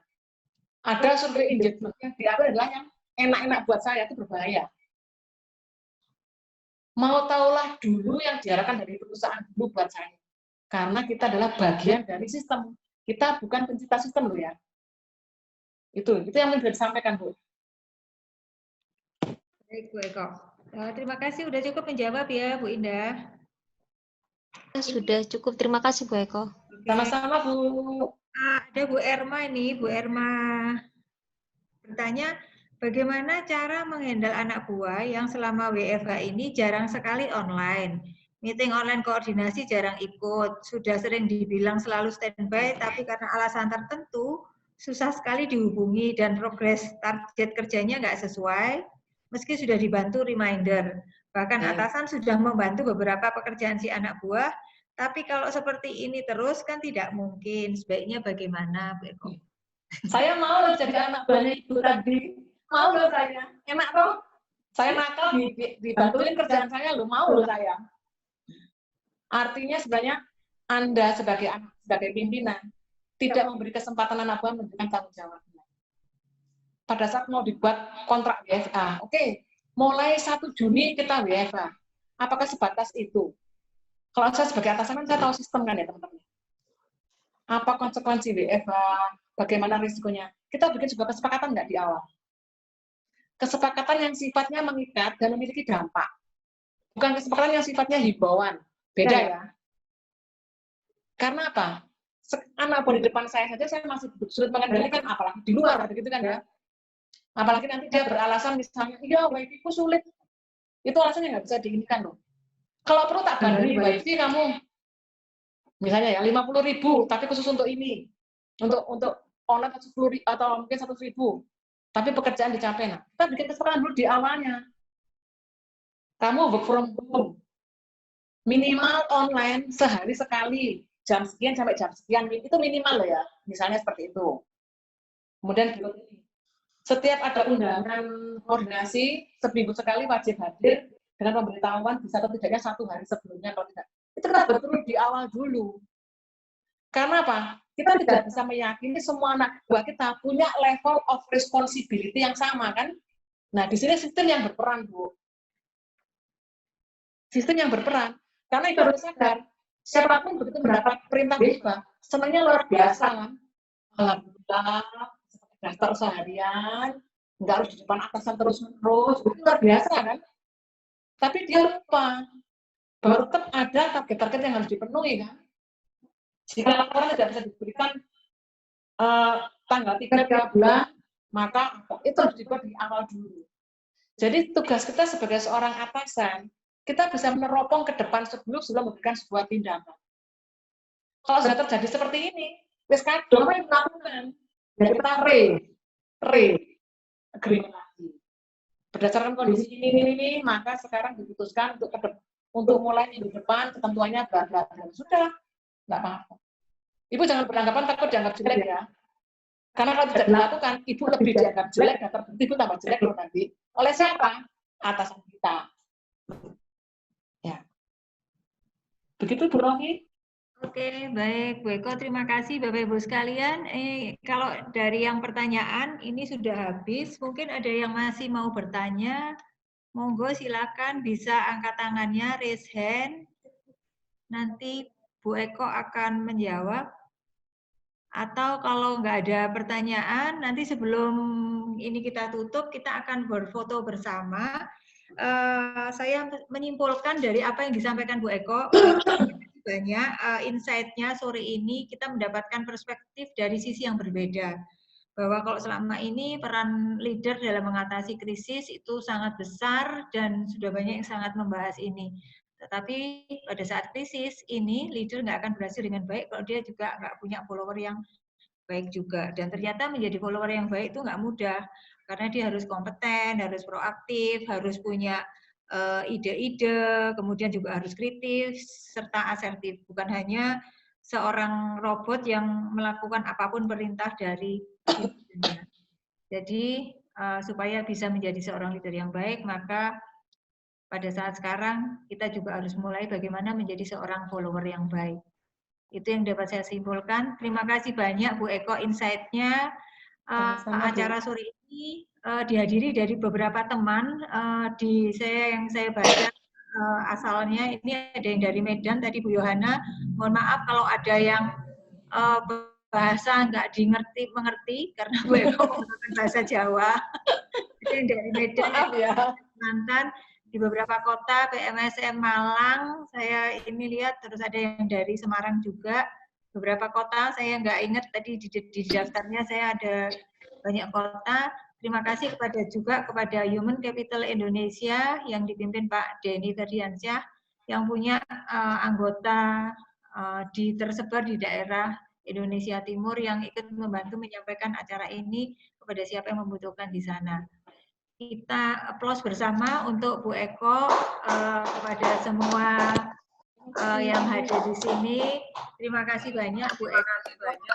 [SPEAKER 3] Ada survei engagement yang diambil adalah yang enak-enak buat saya, itu berbahaya. Mau tahulah dulu yang diharapkan dari perusahaan dulu buat saya. Karena kita adalah bagian dari sistem. Kita bukan pencipta sistem loh ya. Itu yang sudah disampaikan Bu.
[SPEAKER 5] Baik Bu Eko. Terima kasih sudah cukup menjawab ya Bu Indah.
[SPEAKER 6] Sudah cukup, terima kasih Bu Eko.
[SPEAKER 3] Sama-sama Bu.
[SPEAKER 5] Ada Bu Erma ini, Bu Erma bertanya, bagaimana cara menghandle anak buah yang selama WFH ini jarang sekali online? Meeting online koordinasi jarang ikut, sudah sering dibilang selalu standby, tapi karena alasan tertentu, susah sekali dihubungi dan progres target kerjanya nggak sesuai, meski sudah dibantu reminder. Bahkan atasan sudah membantu beberapa pekerjaan si anak buah, tapi kalau seperti ini terus kan tidak mungkin. Sebaiknya bagaimana, Bu Eko?
[SPEAKER 3] Saya mau loh jadi anak buahnya Ibu tadi. Mau loh saya. Enak toh? Saya nakal dibantuin kerjaan saya loh, mau loh saya. Artinya sebenarnya Anda sebagai anak, sebagai pimpinan tidak memberi kesempatan anak buah menunjukkan tanggung jawabnya. Pada saat mau dibuat kontrak WFH, oke, mulai 1 Juni kita WFH. Apakah sebatas itu? Kalau saya sebagai atasan kan saya tahu sistem kan ya teman-teman. Apa konsekuensi WFH, bagaimana risikonya? Kita bikin sebuah kesepakatan nggak di awal? Kesepakatan yang sifatnya mengikat dan memiliki dampak. Bukan kesepakatan yang sifatnya himbauan. Beda ya. Karena apa? anak buah di depan saya saja saya masih sulit mengendalikan, apalagi di luar, begitu kan ya. Apalagi nanti dia beralasan misalnya, iya wifi ku sulit, itu alasannya nggak bisa diinginkan loh. Kalau perlu tak bandari wifi kamu, misalnya ya 50.000, tapi khusus untuk ini, untuk online 10.000 atau mungkin 100.000, tapi pekerjaan dicapai. Nah, kita bikin kesepakatan dulu di awalnya. Kamu work from home, minimal online sehari sekali, jam sekian sampai jam sekian, itu minimal loh ya, misalnya seperti itu. Kemudian setiap ada undangan koordinasi, seminggu sekali wajib hadir dengan pemberitahuan bisa atau tidaknya 1 hari sebelumnya kalau tidak. Itu kita betul di awal dulu. Karena apa? Kita tidak bisa meyakini semua anak buah kita punya level of responsibility yang sama kan? Nah, di sini sistem yang berperan, Bu. Sistem yang berperan. Karena itu harus sadar, siapapun begitu mendapat perintah bebas, senangnya luar biasa kan? Alhamdulillah, daftar seharian, nggak harus di depan atasan terus-menerus, itu luar biasa kan? Tapi dia lupa, bahwa tetap ada target-target yang harus dipenuhi kan? Jika laporan tidak bisa diberikan tanggal 3 bulan, maka itu harus dibuat di awal dulu. Jadi tugas kita sebagai seorang atasan, kita bisa meneropong ke depan sebelum memberikan sebuah tindakan. Kalau sudah terjadi seperti ini, wis kadung yang melakukan. Jadi kita agreement lagi. Berdasarkan kondisi ini, maka sekarang diputuskan untuk mulai minggu depan ketentuannya bla. Sudah, nggak apa-apa. Ibu jangan beranggapan takut dianggap jelek ya. Karena kalau tidak dilakukan, ibu lebih dianggap jelek dan terbukti ibu tambah jelek loh nanti. Oleh siapa? Atasan kita. Ya. Begitu Bu Rohi.
[SPEAKER 5] Oke, baik Bu Eko, terima kasih Bapak Ibu sekalian. Kalau dari yang pertanyaan ini sudah habis, mungkin ada yang masih mau bertanya, monggo silakan bisa angkat tangannya, raise hand. Nanti Bu Eko akan menjawab. Atau kalau nggak ada pertanyaan, nanti sebelum ini kita tutup, kita akan berfoto bersama. Saya menyimpulkan dari apa yang disampaikan Bu Eko, banyak insight-nya sore ini kita mendapatkan perspektif dari sisi yang berbeda. Bahwa kalau selama ini peran leader dalam mengatasi krisis itu sangat besar dan sudah banyak yang sangat membahas ini. Tetapi pada saat krisis ini leader nggak akan berhasil dengan baik kalau dia juga nggak punya follower yang baik juga. Dan ternyata menjadi follower yang baik itu nggak mudah karena dia harus kompeten, harus proaktif, harus punya ide-ide, kemudian juga harus kritis serta asertif. Bukan hanya seorang robot yang melakukan apapun perintah dari leadernya. Jadi supaya bisa menjadi seorang leader yang baik, maka pada saat sekarang kita juga harus mulai bagaimana menjadi seorang follower yang baik. Itu yang dapat saya simpulkan. Terima kasih banyak Bu Eko insight-nya. Acara sore ini dihadiri dari beberapa teman yang saya baca asalnya ini ada yang dari Medan tadi Bu Yohana. Mohon maaf kalau ada yang bahasa nggak mengerti karena Bu Eko menggunakan bahasa Jawa. Itu yang dari Medan, Kalimantan. Di beberapa kota, PMSM Malang, saya ini lihat, terus ada yang dari Semarang juga. Beberapa kota, saya nggak ingat tadi di daftarnya saya ada banyak kota. Terima kasih juga kepada Human Capital Indonesia yang dipimpin Pak Denny Ferdiansyah, yang punya anggota tersebar di daerah Indonesia Timur yang ikut membantu menyampaikan acara ini kepada siapa yang membutuhkan di sana. Kita applause bersama untuk Bu Eko, kepada semua yang hadir di sini. Terima kasih banyak Bu Eko.